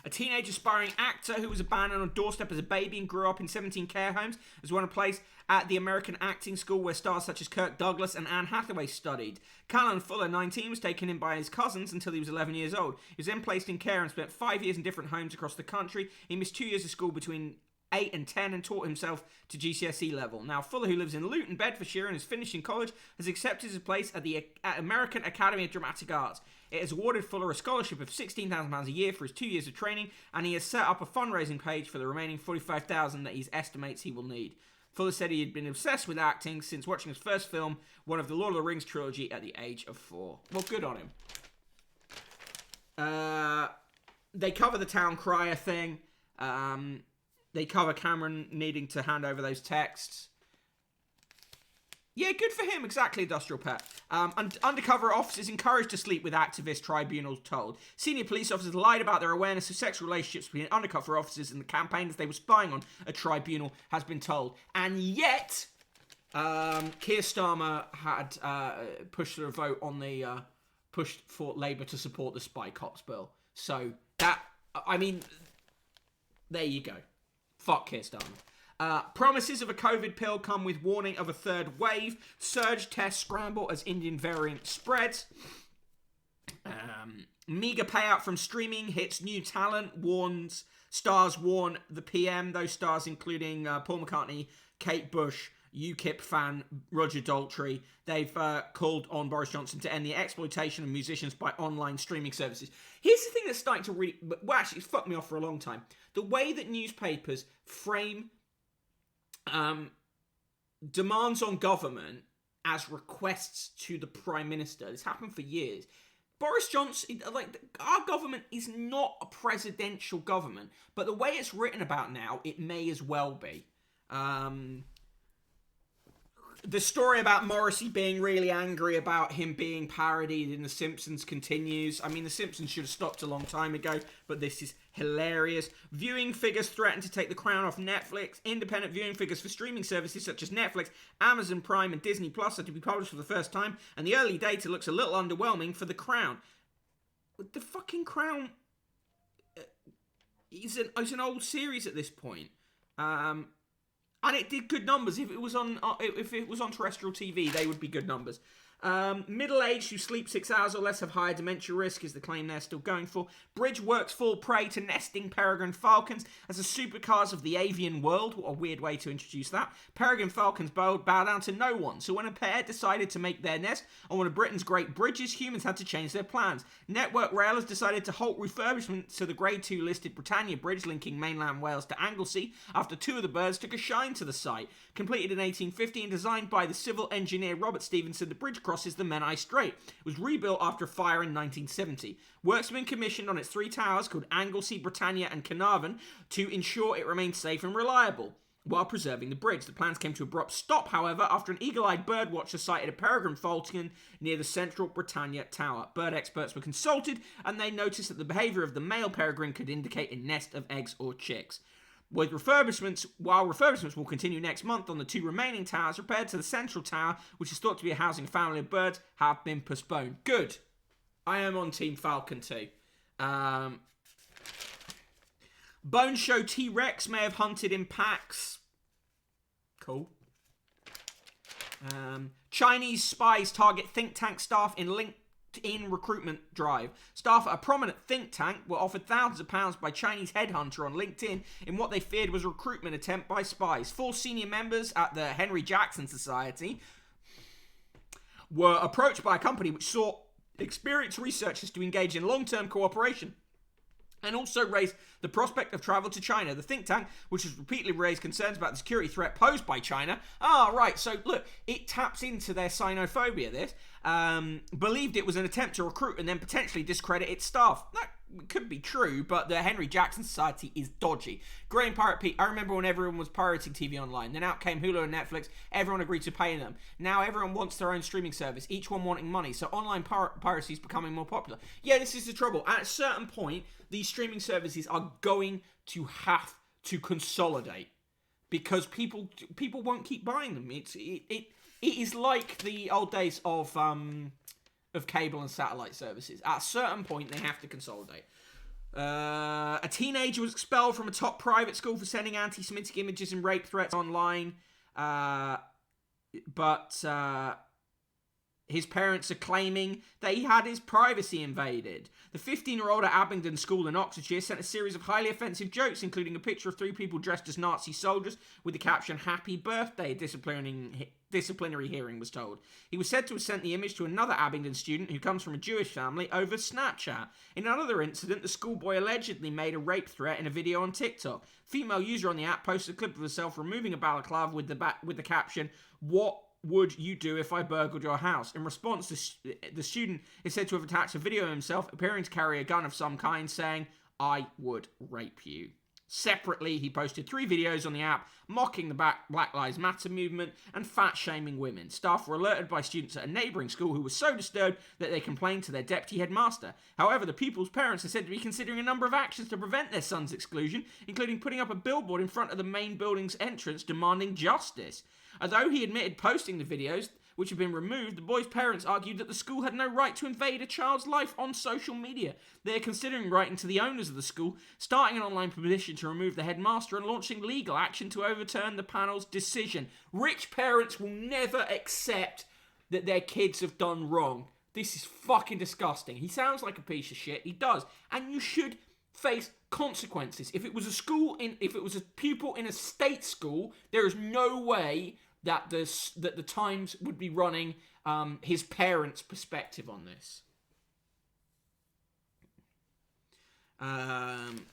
A teenage aspiring actor who was abandoned on a doorstep as a baby and grew up in 17 care homes has won a place at the American Acting School where stars such as Kirk Douglas and Anne Hathaway studied. Callan Fuller, 19, was taken in by his cousins until he was 11 years old. He was then placed in care and spent 5 years in different homes across the country. He missed 2 years of school between 8 and 10 and taught himself to GCSE level. Now, Fuller, who lives in Luton, Bedfordshire, and is finishing college, has accepted his place at the American Academy of Dramatic Arts. It has awarded Fuller a scholarship of £16,000 a year for his 2 years of training, and he has set up a fundraising page for the remaining $45,000 that he estimates he will need. Fuller said he had been obsessed with acting since watching his first film, one of the Lord of the Rings trilogy, at the age of 4. Well, good on him. They cover the town crier thing. They cover Cameron needing to hand over those texts. Yeah, good for him. Exactly, Industrial Pet. And undercover officers encouraged to sleep with activists, tribunals told. Senior police officers lied about their awareness of sexual relationships between undercover officers in the campaign as they were spying on, a tribunal has been told. And yet, Keir Starmer had pushed for a vote on the... pushed for Labour to support the Spy Cops bill. So, that... I mean, there you go. Fuck Keir Starmer. Promises of a COVID pill come with warning of a third wave. Surge test scramble as Indian variant spreads. Meager payout from streaming hits new talent. Stars warn the PM. Those stars including Paul McCartney, Kate Bush, UKIP fan Roger Daltrey. They've called on Boris Johnson to end the exploitation of musicians by online streaming services. Here's the thing that's starting to really... Well, actually, it's fucked me off for a long time. The way that newspapers frame demands on government as requests to the Prime Minister. This happened for years. Boris Johnson, our government is not a presidential government, but the way it's written about now, it may as well be. The story about Morrissey being really angry about him being parodied in The Simpsons continues. I mean, The Simpsons should have stopped a long time ago, but this is hilarious. Viewing figures threaten to take the crown off Netflix. Independent viewing figures for streaming services such as Netflix, Amazon Prime, and Disney Plus are to be published for the first time, and the early data looks a little underwhelming for The Crown. The fucking Crown is an old series at this point. And it did good numbers. If it was on terrestrial TV, they would be good numbers. Middle-aged who sleep 6 hours or less have higher dementia risk is the claim they're still going for. Bridge works fall prey to nesting peregrine falcons as the supercars of the avian world. What a weird way to introduce that. Peregrine falcons bow down to no one. So when a pair decided to make their nest on one of Britain's great bridges, humans had to change their plans. Network Rail has decided to halt refurbishment to the Grade 2 listed Britannia Bridge linking mainland Wales to Anglesey after 2 of the birds took a shine to the site. Completed in 1850 and designed by the civil engineer Robert Stevenson, the bridge crosses the Menai Strait. It was rebuilt after a fire in 1970. Works have been commissioned on its 3 towers called Anglesey, Britannia and Carnarvon to ensure it remains safe and reliable. while preserving the bridge. The plans came to abrupt stop, however, after an eagle-eyed bird watcher sighted a peregrine falcon near the central Britannia Tower. Bird experts were consulted, and they noticed that the behaviour of the male peregrine could indicate a nest of eggs or chicks. While refurbishments will continue next month on the 2 remaining towers, repaired to the central tower, which is thought to be a housing a family of birds, have been postponed. Good. I am on Team Falcon too. Bones show T-Rex may have hunted in packs. Cool. Chinese spies target think tank staff in LinkedIn recruitment drive. Staff at a prominent think tank were offered thousands of pounds by Chinese headhunter on LinkedIn in what they feared was a recruitment attempt by spies. 4 senior members at the Henry Jackson Society were approached by a company which sought experienced researchers to engage in long-term cooperation and also raised the prospect of travel to China. The think tank, which has repeatedly raised concerns about the security threat posed by China. Right, so look, it taps into their xenophobia, this. Believed it was an attempt to recruit and then potentially discredit its staff. That could be true, but the Henry Jackson Society is dodgy. Grey Pirate Pete, I remember when everyone was pirating TV online. Then out came Hulu and Netflix. Everyone agreed to pay them. Now everyone wants their own streaming service, each one wanting money. So online piracy is becoming more popular. Yeah, this is the trouble. At a certain point, these streaming services are going to have to consolidate because people won't keep buying them. It is like the old days of cable and satellite services. At a certain point, they have to consolidate. A teenager was expelled from a top private school for sending anti-Semitic images and rape threats online. But his parents are claiming that he had his privacy invaded. The 15-year-old at Abingdon School in Oxfordshire sent a series of highly offensive jokes, including a picture of 3 people dressed as Nazi soldiers with the caption, "Happy Birthday," disciplinary hearing was told. He was said to have sent the image to another Abingdon student who comes from a Jewish family over Snapchat. In another incident, the schoolboy allegedly made a rape threat in a video on TikTok. Female user on the app posted a clip of herself removing a balaclava with the caption, "What would you do if I burgled your house?" In response, the student is said to have attached a video of himself appearing to carry a gun of some kind, saying, "I would rape you." Separately, he posted 3 videos on the app mocking the Black Lives Matter movement and fat-shaming women. Staff were alerted by students at a neighbouring school who were so disturbed that they complained to their deputy headmaster. However, the pupils' parents are said to be considering a number of actions to prevent their son's exclusion, including putting up a billboard in front of the main building's entrance demanding justice. Although he admitted posting the videos, which have been removed, the boy's parents argued that the school had no right to invade a child's life on social media. They are considering writing to the owners of the school, starting an online petition to remove the headmaster and launching legal action to overturn the panel's decision. Rich parents will never accept that their kids have done wrong. This is fucking disgusting. He sounds like a piece of shit. He does. And you should face consequences. If it was a pupil in a state school, there is no way that the Times would be running his parents' perspective on this. In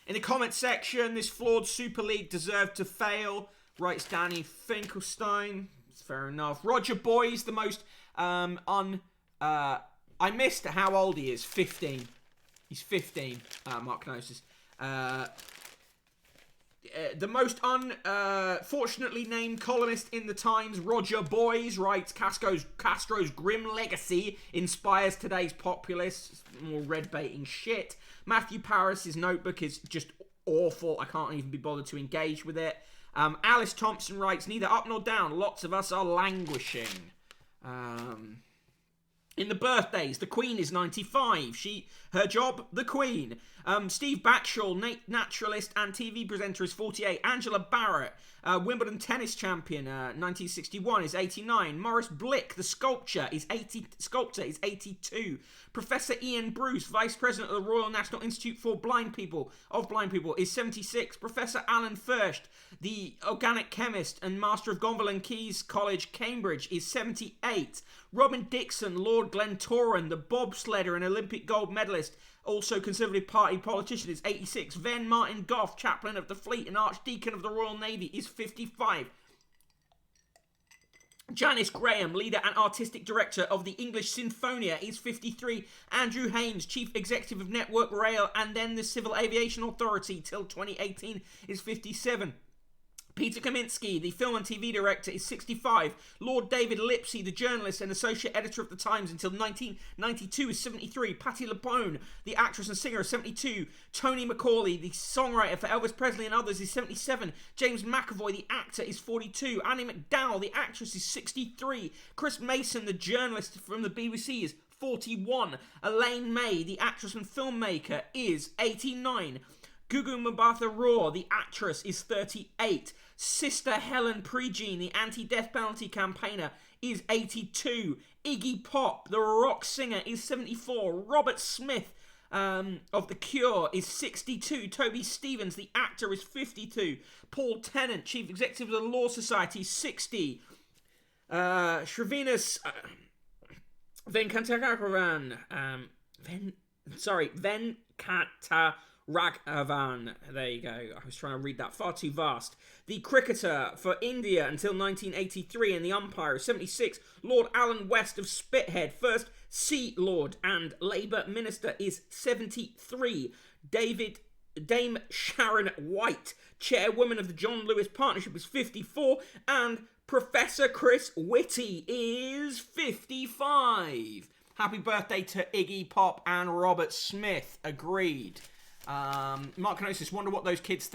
the comment section, this flawed Super League deserved to fail, writes Danny Finkelstein. It's fair enough. Roger Boy's the most I missed how old he is. 15. He's 15. Mark Gnosis. The most unfortunately named columnist in the Times, Roger Boys, writes Castro's grim legacy inspires today's populists. More red-baiting shit. Matthew Paris's notebook is just awful. I can't even be bothered to engage with it. Alice Thompson writes, neither up nor down. Lots of us are languishing. In the birthdays, the Queen is 95. Her job, the Queen. Steve Batchel, naturalist and TV presenter, is 48. Angela Barrett, Wimbledon tennis champion, 1961, is 89. Maurice Blick, the sculptor, is 82. Professor Ian Bruce, vice president of the Royal National Institute for Blind People, is 76. Professor Alan Furst, the organic chemist and master of Gonville and Caius College, Cambridge, is 78. Robin Dixon, Lord Glentoran, the bobsledder and Olympic gold medalist, also Conservative Party politician, is 86. Ven Martin Goff, chaplain of the fleet and archdeacon of the Royal Navy, is 55. Janice Graham, leader and artistic director of the English Sinfonia, is 53. Andrew Hames, chief executive of Network Rail and then the Civil Aviation Authority till 2018, is 57. Peter Kaminsky, the film and TV director, is 65. Lord David Lipsey, the journalist and associate editor of The Times until 1992, is 73. Patti LuPone, the actress and singer, is 72. Tony McCauley, the songwriter for Elvis Presley and others, is 77. James McAvoy, the actor, is 42. Annie McDowell, the actress, is 63. Chris Mason, the journalist from the BBC, is 41. Elaine May, the actress and filmmaker, is 89. Gugu Mbatha-Raw, the actress, is 38. Sister Helen Pregene, the anti-death penalty campaigner, is 82. Iggy Pop, the rock singer, is 74. Robert Smith of The Cure is 62. Toby Stevens, the actor, is 52. Paul Tennant, chief executive of the Law Society, is 60. Srivinas Venkataraman, Venkata Raghavan. There you go. I was trying to read that. Far too vast. The cricketer for India until 1983 and the umpire is 76. Lord Alan West of Spithead, first Sea Lord and Labour Minister, is 73. Dame Sharon White, chairwoman of the John Lewis Partnership, is 54. And Professor Chris Whitty is 55. Happy birthday to Iggy Pop and Robert Smith. Agreed. Mark Canosis, wonder what those kids'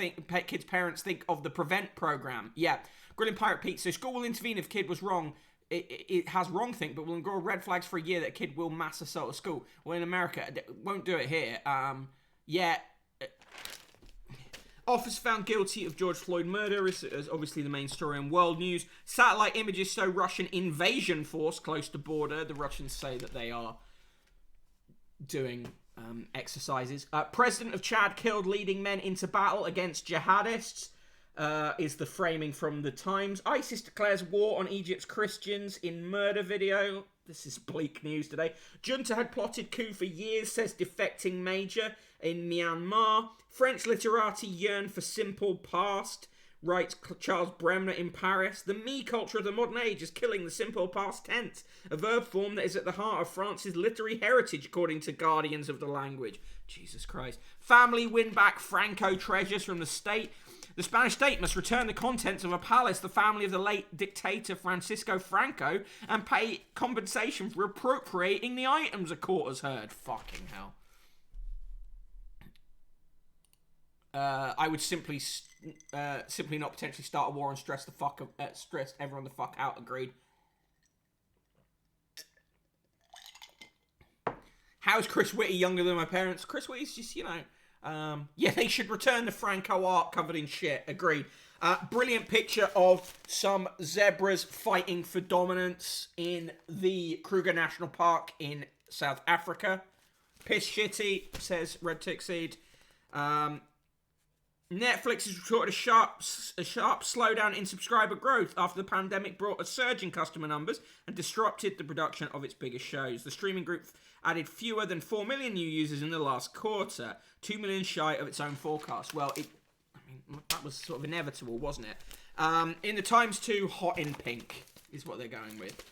parents think of the Prevent program. Yeah, Grilling Pirate Pete. So school will intervene if kid was wrong. It has wrong think, but will ignore red flags for a year that a kid will mass assault a school. Well, in America, won't do it here. Officer found guilty of George Floyd murder is obviously the main story in world news. Satellite images show Russian invasion force close to border. The Russians say that they are doing exercises. President of Chad killed leading men into battle against jihadists is the framing from the Times. ISIS declares war on Egypt's Christians in murder video. This is bleak news today. Junta had plotted coup for years, says defecting major in Myanmar. French literati yearn for simple past, writes Charles Bremner in Paris. The me culture of the modern age is killing the simple past tense, a verb form that is at the heart of France's literary heritage, according to Guardians of the Language. Jesus Christ. Family win back Franco treasures from the state. The Spanish state must return the contents of a palace, the family of the late dictator Francisco Franco, and pay compensation for appropriating the items, a court has heard. Fucking hell. I would simply not potentially start a war and stress everyone the fuck out. Agreed. How's Chris Whitty younger than my parents? Chris Whitty's just, they should return the Franco art covered in shit. Agreed. Brilliant picture of some zebras fighting for dominance in the Kruger National Park in South Africa. Piss shitty, says Red Tick Seed. Netflix has reported a sharp slowdown in subscriber growth after the pandemic brought a surge in customer numbers and disrupted the production of its biggest shows. The streaming group added fewer than 4 million new users in the last quarter, 2 million shy of its own forecast. Well, that was sort of inevitable, wasn't it? In the Times 2, hot in pink is what they're going with.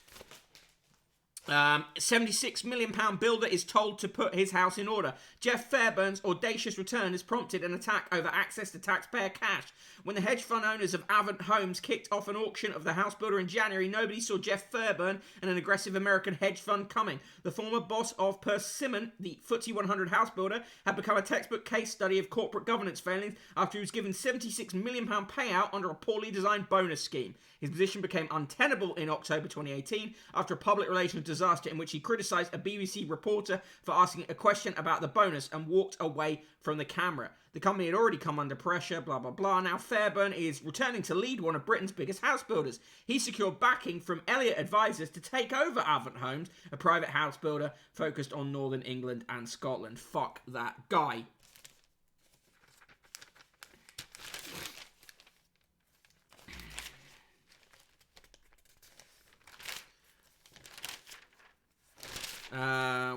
£76 million builder is told to put his house in order. Jeff Fairbairn's audacious return has prompted an attack over access to taxpayer cash. When the hedge fund owners of Avant Homes kicked off an auction of the house builder in January, nobody saw Jeff Fairbairn and an aggressive American hedge fund coming. The former boss of Persimmon, the FTSE 100 house builder, had become a textbook case study of corporate governance failings after he was given £76 million payout under a poorly designed bonus scheme. His position became untenable in October 2018 after a public relations disaster in which he criticised a BBC reporter for asking a question about the bonus and walked away from the camera. The company had already come under pressure, blah, blah, blah. Now Fairbairn is returning to lead one of Britain's biggest house builders. He secured backing from Elliott Advisors to take over Avant Homes, a private house builder focused on Northern England and Scotland. Fuck that guy.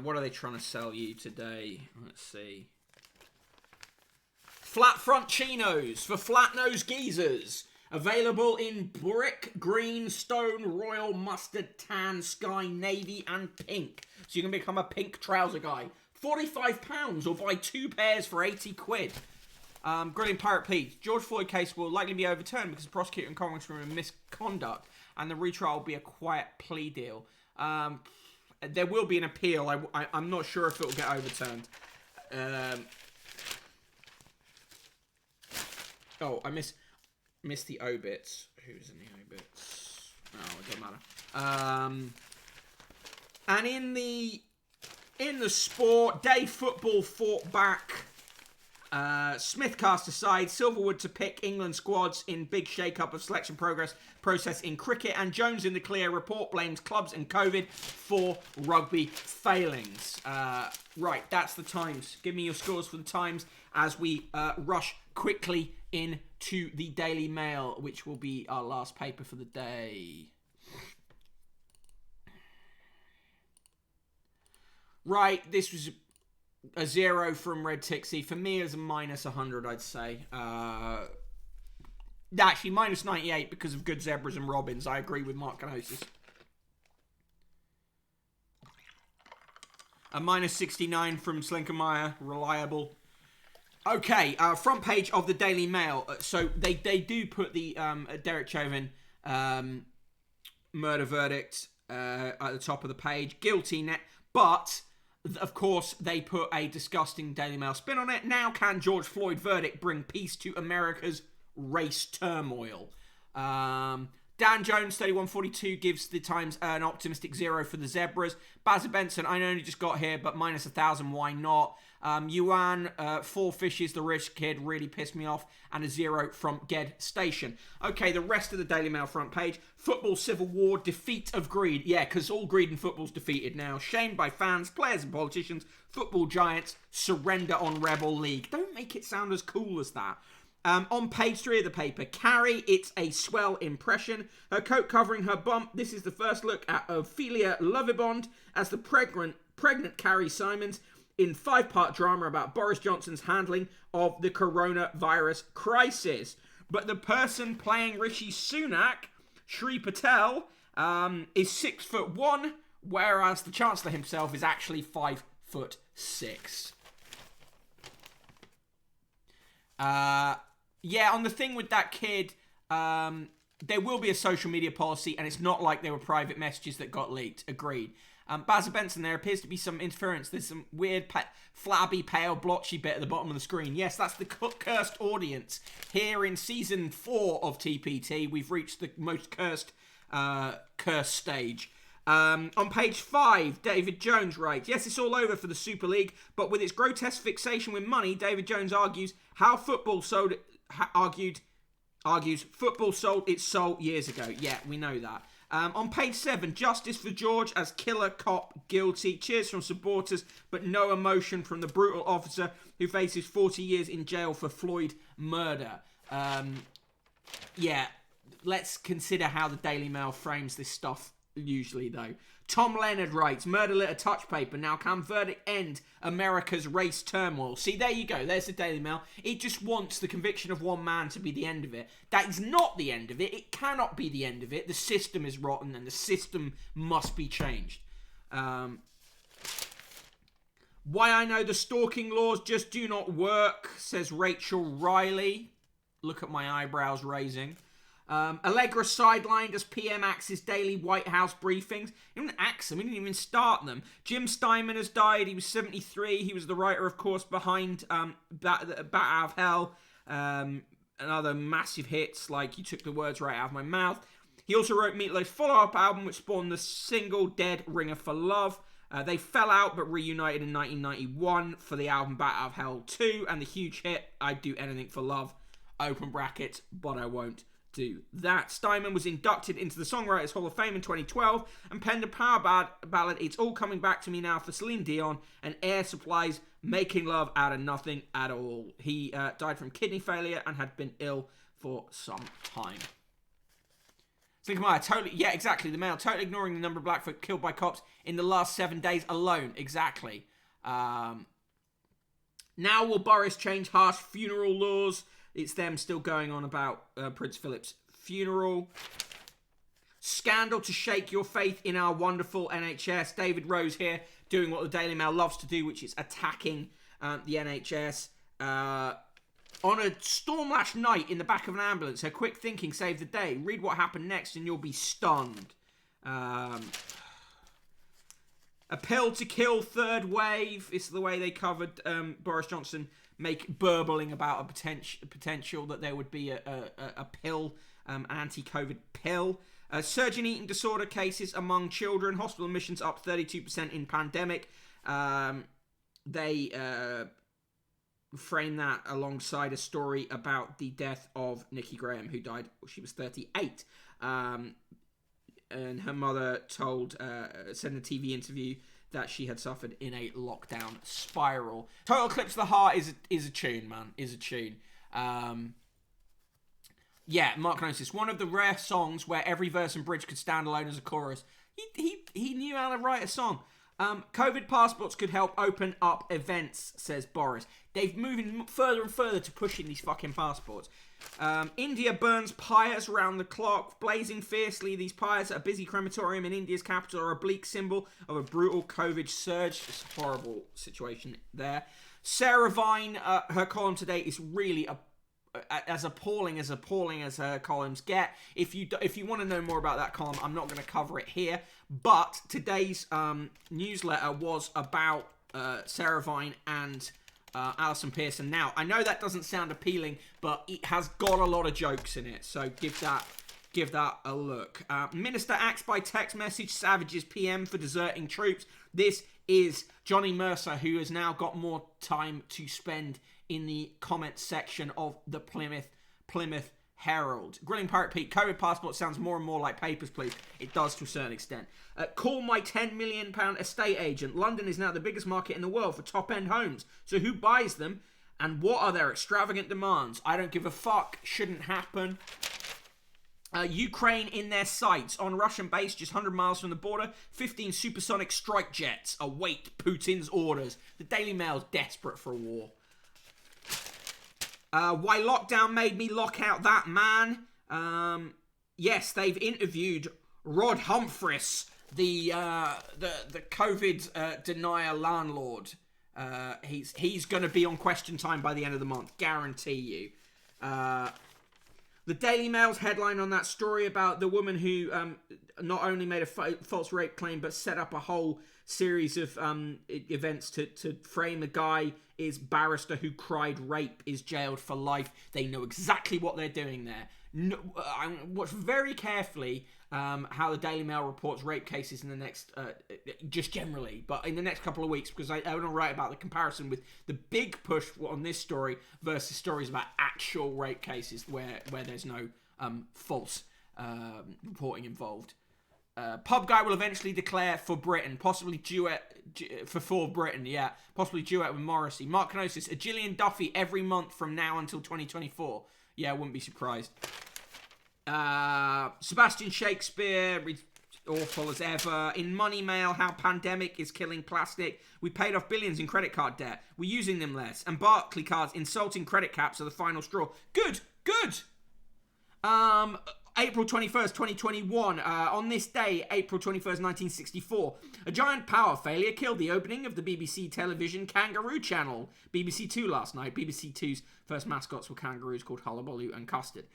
What are they trying to sell you today? Let's see. Flat front chinos for flat nose geezers. Available in brick, green, stone, royal, mustard, tan, sky, navy, and pink. So you can become a pink trouser guy. £45 or buy 2 pairs for 80 quid. Grilling Pirate pleads. George Floyd case will likely be overturned because the prosecutor and Congress were in misconduct, and the retrial will be a quiet plea deal. There will be an appeal. I'm not sure if it will get overturned. I missed the obits. Who's in the obits? Oh, it doesn't matter. And in the sport, day football fought back. Smith cast aside. Silverwood to pick England squads in big shake-up of selection process in cricket. And Jones in the clear. Report blames clubs and COVID for rugby failings. Right, that's the Times. Give me your scores for the Times as we rush quickly into the Daily Mail, which will be our last paper for the day. Right, this was a 0 from Red Tixie. For me, it was a minus 100, I'd say. Actually, minus 98 because of good zebras and robins. I agree with Mark Canosis. A minus 69 from Slinkermeyer. Reliable. Okay, front page of the Daily Mail. So they do put the Derek Chauvin murder verdict at the top of the page. Guilty net. But, of course, they put a disgusting Daily Mail spin on it. Now can George Floyd verdict bring peace to America's race turmoil? Dan Jones, 3142, gives the Times an optimistic 0 for the Zebras. Bazza Benson, I only just got here, but minus 1,000, why not? Yuan, 4 fishes, the rich kid, really pissed me off. And a 0 from Ged Station. Okay, the rest of the Daily Mail front page. Football Civil War, defeat of greed. Yeah, because all greed in football's defeated now. Shamed by fans, players and politicians. Football giants surrender on Rebel League. Don't make it sound as cool as that. On page 3 of the paper, Carrie, it's a swell impression. Her coat covering her bump. This is the first look at Ophelia Lovibond as the pregnant Carrie Simons in 5-part drama about Boris Johnson's handling of the coronavirus crisis. But the person playing Rishi Sunak, Shri Patel, is 6'1", whereas the Chancellor himself is actually 5'6". Yeah, on the thing with that kid, there will be a social media policy, and it's not like there were private messages that got leaked. Agreed. Bazza Benson, there appears to be some interference. There's some weird, flabby, pale, blotchy bit at the bottom of the screen. Yes, that's the cursed audience. Here in Season 4 of TPT, we've reached the most cursed stage. On page 5, David Jones writes, yes, it's all over for the Super League, but with its grotesque fixation with money, David Jones argues football sold its soul years ago. Yeah, we know that. On page 7, justice for George as killer cop guilty. Cheers from supporters, but no emotion from the brutal officer who faces 40 years in jail for Floyd murder. Yeah, let's consider how the Daily Mail frames this stuff usually, though. Tom Leonard writes, murder litter touch paper. Now can verdict end America's race turmoil? See, there you go. There's the Daily Mail. It just wants the conviction of one man to be the end of it. That is not the end of it. It cannot be the end of it. The system is rotten and the system must be changed. Why I know the stalking laws just do not work, says Rachel Riley. Look at my eyebrows raising. Allegra sidelined as PM acts his daily White House briefings. He didn't axe them, he didn't even start them. Jim Steinman has died, he was 73. He was the writer, of course, behind Bat Out of Hell and other massive hits like You Took the Words Right Out of My Mouth. He also wrote Meatloaf's follow-up album, which spawned the single Dead Ringer for Love. They fell out but reunited in 1991 for the album Bat Out of Hell 2 and the huge hit I'd Do Anything for Love, open brackets, but I won't do that. Steinman was inducted into the Songwriters Hall of Fame in 2012 and penned a power ballad, It's All Coming Back to Me Now, for Celine Dion and Air Supply's Making Love Out of Nothing at All. He died from kidney failure and had been ill for some time. Yeah, exactly. The Mail totally ignoring the number of Blackfoot killed by cops in the last 7 days alone. Exactly. Now will Boris change harsh funeral laws? It's them still going on about Prince Philip's funeral. Scandal to shake your faith in our wonderful NHS. David Rose here doing what the Daily Mail loves to do, which is attacking the NHS. On a storm-lashed night in the back of an ambulance, her quick thinking saved the day. Read what happened next and you'll be stunned. A pill to kill third wave. It's the way they covered Boris Johnson burbling about a potential that there would be a pill, an anti-COVID pill. Surge in eating disorder cases among children. Hospital admissions up 32% in pandemic. They frame that alongside a story about the death of Nikki Graham, who died. She was 38. And her mother said in a TV interview that she had suffered in a lockdown spiral. Total Eclipse of the Heart is a tune, man. Is a tune. Yeah, Mark Gnosis, one of the rare songs where every verse and bridge could stand alone as a chorus. He knew how to write a song. COVID passports could help open up events, says Boris. They've moving further and further to pushing these fucking passports. India burns pyres around the clock, blazing fiercely. These pyres at a busy crematorium in India's capital are a bleak symbol of a brutal COVID surge. It's a horrible situation there. Sarah Vine, her column today is really as appalling as her columns get. If you want to know more about that column, I'm not going to cover it here. But today's newsletter was about Sarah Vine and Alison Pearson. Now, I know that doesn't sound appealing, but it has got a lot of jokes in it. So give that a look. Minister acts by text message, savages PM for deserting troops. This is Johnny Mercer, who has now got more time to spend in the comments section of the Plymouth Herald. Grilling Pirate Pete, COVID passport sounds more and more like Papers, Please. It does to a certain extent. Call my £10 million estate agent. London is now the biggest market in the world for top-end homes. So who buys them? And what are their extravagant demands? I don't give a fuck. Shouldn't happen. Ukraine in their sights. On Russian base just 100 miles from the border, 15 supersonic strike jets await Putin's orders. The Daily Mail's desperate for a war. Why lockdown made me lock out that man. Yes, they've interviewed Rod Humphries, the COVID denier landlord. He's going to be on Question Time by the end of the month, guarantee you. The Daily Mail's headline on that story about the woman who not only made a false rape claim but set up a whole series of events to frame a guy is barrister who cried rape is jailed for life. They know exactly what they're doing there. Watch very carefully how the Daily Mail reports rape cases in the next, just generally, but in the next couple of weeks, because I want to write about the comparison with the big push on this story versus stories about actual rape cases where there's no false reporting involved. Pub guy will eventually declare for Britain, possibly for Britain, yeah. Possibly duet with Morrissey. Mark Kenosis, a Gillian Duffy every month from now until 2024. Yeah, I wouldn't be surprised. Sebastian Shakespeare, awful as ever. In Money Mail, how pandemic is killing plastic. We paid off billions in credit card debt. We're using them less. And Barclay cards insulting credit caps are the final straw. Good. April 21st, 2021. On this day, April 21st, 1964, a giant power failure killed the opening of the BBC television Kangaroo channel. BBC Two last night. BBC Two's first mascots were kangaroos called Hullabaloo and Custard.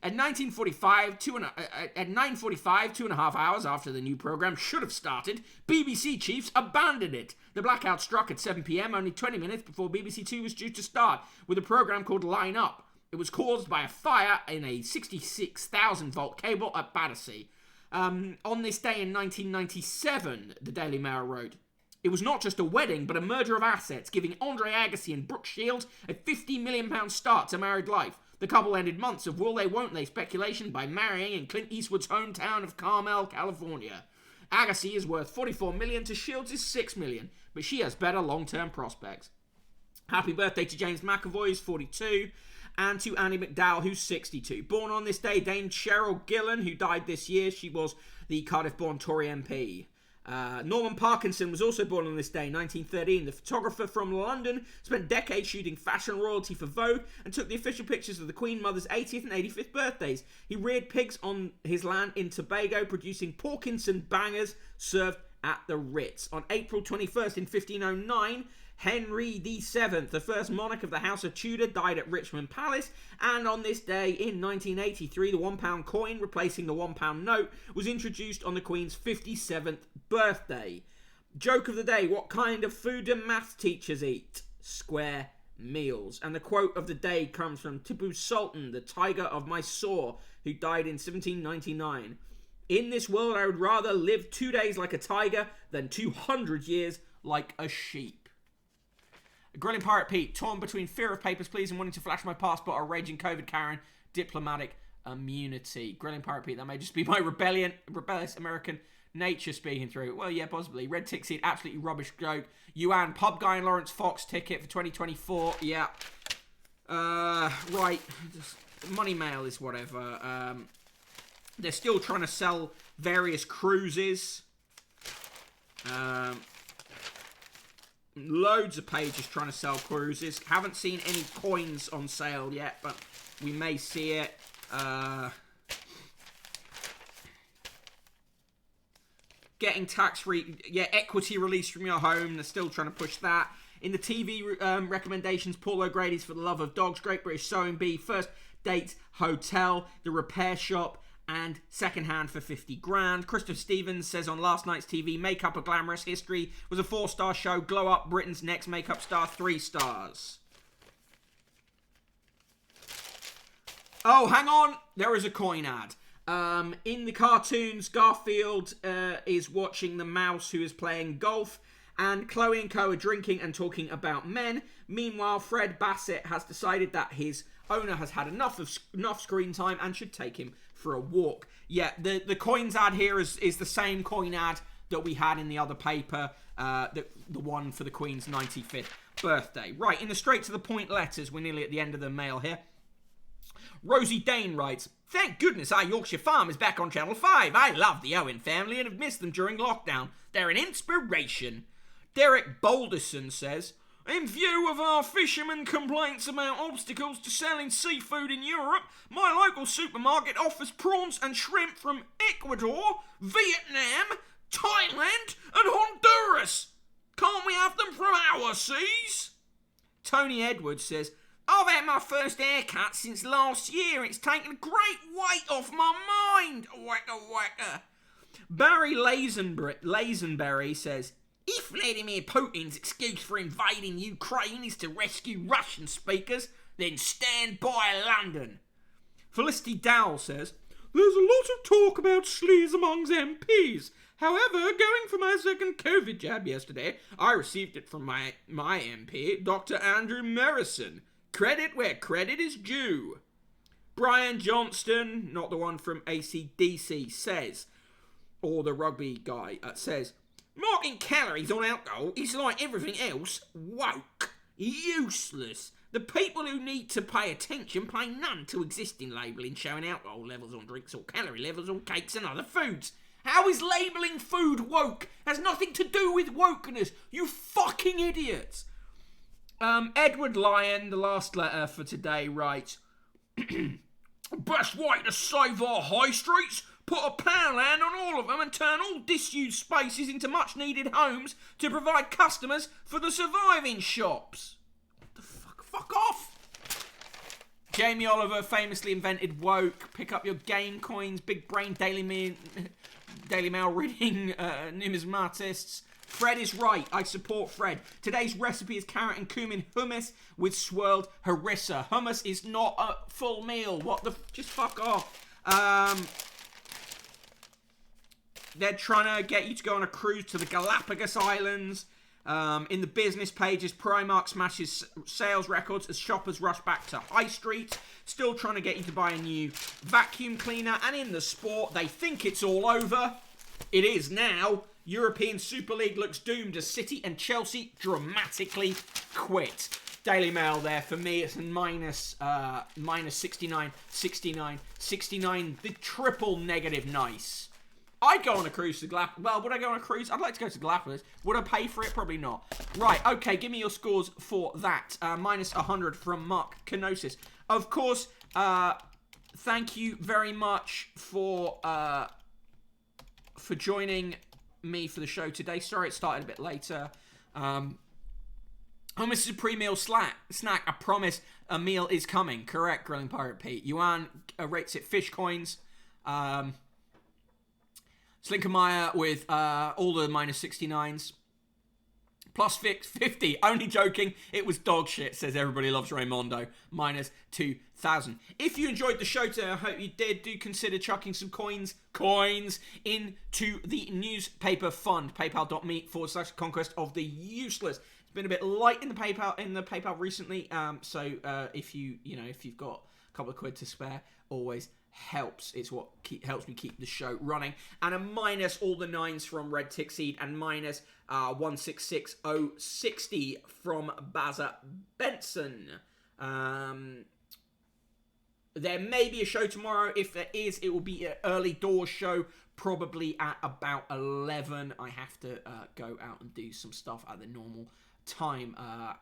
At 9:45, 2.5 hours after the new programme should have started, BBC chiefs abandoned it. The blackout struck at 7 p.m, only 20 minutes before BBC Two was due to start, with a programme called Line Up. It was caused by a fire in a 66,000-volt cable at Battersea. On this day in 1997, the Daily Mail wrote, it was not just a wedding, but a merger of assets, giving Andre Agassi and Brooke Shields a £50 million start to married life. The couple ended months of will they, won't they speculation by marrying in Clint Eastwood's hometown of Carmel, California. Agassi is worth $44 million to Shields is $6 million, but she has better long-term prospects. Happy birthday to James McAvoy, who's 42. And to Annie McDowell, who's 62. Born on this day, Dame Cheryl Gillan, who died this year. She was the Cardiff-born Tory MP. Norman Parkinson was also born on this day, 1913. The photographer from London spent decades shooting fashion royalty for Vogue and took the official pictures of the Queen Mother's 80th and 85th birthdays. He reared pigs on his land in Tobago, producing Parkinson bangers served at the Ritz. On April 21st in 1509, Henry VII, the first monarch of the House of Tudor, died at Richmond Palace, and on this day in 1983, the £1 coin, replacing the £1 note, was introduced on the Queen's 57th birthday. Joke of the day: what kind of food do maths teachers eat? Square meals. And the quote of the day comes from Tipu Sultan, the Tiger of Mysore, who died in 1799. In this world, I would rather live 2 days like a tiger than 200 years like a sheep. Grilling Pirate Pete, torn between fear of papers, please, and wanting to flash my passport, or raging COVID Karen, diplomatic immunity. Grilling Pirate Pete, that may just be my rebellious American nature speaking through. Well, yeah, possibly. Red Tick Seed, absolutely rubbish joke. Yuan, pub guy and Lawrence Fox ticket for 2024. Yeah. Right. Money Mail is whatever. They're still trying to sell various cruises. Loads of pages trying to sell cruises. Haven't seen any coins on sale yet, but we may see it. Getting tax-free, equity release from your home. They're still trying to push that. In the TV recommendations, Paul O'Grady's For the Love of Dogs, Great British Sewing Bee, First Date Hotel, The Repair Shop, and Secondhand for 50 grand. Christopher Stevens says on last night's TV, Makeup: A Glamorous History was a 4-star show. Glow Up, Britain's Next Makeup Star, 3 stars. Oh, hang on. There is a coin ad. In the cartoons, Garfield is watching the mouse who is playing golf, and Chloe and Co are drinking and talking about men. Meanwhile, Fred Bassett has decided that his owner has had enough screen time and should take him for a walk. Yeah, the coins ad here is the same coin ad that we had in the other paper, the one for the Queen's 95th birthday. Right, in the straight to the point letters, we're nearly at the end of the mail here. Rosie Dane writes, thank goodness our Yorkshire Farm is back on Channel 5. I love the Owen family and have missed them during lockdown. They're an inspiration. Derek Balderson says, in view of our fishermen complaints about obstacles to selling seafood in Europe, my local supermarket offers prawns and shrimp from Ecuador, Vietnam, Thailand and Honduras. Can't we have them from our seas? Tony Edwards says, I've had my first haircut since last year. It's taken a great weight off my mind. Wacka wacka. Barry Lazenberry says, if Vladimir Putin's excuse for invading Ukraine is to rescue Russian speakers, then stand by London. Felicity Dowell says, there's a lot of talk about sleaze amongst MPs. However, going for my second COVID jab yesterday, I received it from my MP, Dr. Andrew Merrison. Credit where credit is due. Brian Johnston, not the one from AC/DC, says, or the rugby guy, says, marking calories on alcohol is like everything else, woke, useless. The people who need to pay attention pay none to existing labelling showing alcohol levels on drinks or calorie levels on cakes and other foods. How is labelling food woke? It has nothing to do with wokeness, you fucking idiots. Edward Lyon, the last letter for today, writes, best way to save our high streets? Put a powerland on all of them and turn all disused spaces into much-needed homes to provide customers for the surviving shops. What the fuck? Fuck off! Jamie Oliver famously invented woke. Pick up your game coins, big brain Daily Mail reading numismatists. Fred is right. I support Fred. Today's recipe is carrot and cumin hummus with swirled harissa. Hummus is not a full meal. What the... Just fuck off. They're trying to get you to go on a cruise to the Galapagos Islands. In the business pages, Primark smashes sales records as shoppers rush back to High Street. Still trying to get you to buy a new vacuum cleaner. And in the sport, they think it's all over. It is now. European Super League looks doomed as City and Chelsea dramatically quit. Daily Mail there. For me, it's a minus 69, 69, 69. The triple negative nice. I'd go on a cruise to Galapagos. Well, would I go on a cruise? I'd like to go to Galapagos. Would I pay for it? Probably not. Right, okay, give me your scores for that. Minus 100 from Mark Kenosis. Of course, thank you very much for joining me for the show today. Sorry it started a bit later. Oh, Mrs. Pre-meal snack. I promise a meal is coming. Correct, Grilling Pirate Pete. Yuan rates it fish coins. Slinkermeyer with all the minus 69s. Plus 50. Only joking. It was dog shit, says Everybody Loves Raymondo. Minus 2,000. If you enjoyed the show today, I hope you did. Do consider chucking some coins into the newspaper fund. PayPal.me/Conquest of the Useless. It's been a bit light in the PayPal recently. So if you've got a couple of quid to spare, always helps. It's what helps me keep the show running. And a minus all the 9s from Red Tick Seed, and minus 166060 from Bazza Benson. There may be a show tomorrow. If there is, it will be an early doors show, probably at about 11. I have to go out and do some stuff at the normal time.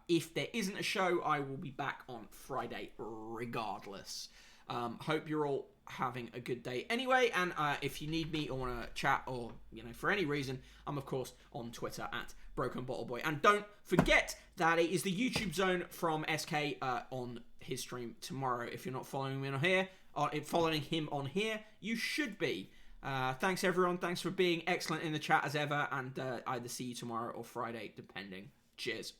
If there isn't a show, I will be back on Friday regardless. Hope you're all having a good day anyway, and if you need me or want to chat, or for any reason, I'm of course on Twitter at Broken Bottle Boy. And don't forget that it is the YouTube Zone from SK on his stream tomorrow. If you're not following me on here, following him on here, you should be. Thanks everyone. Thanks for being excellent in the chat as ever, and either see you tomorrow or Friday, depending. Cheers.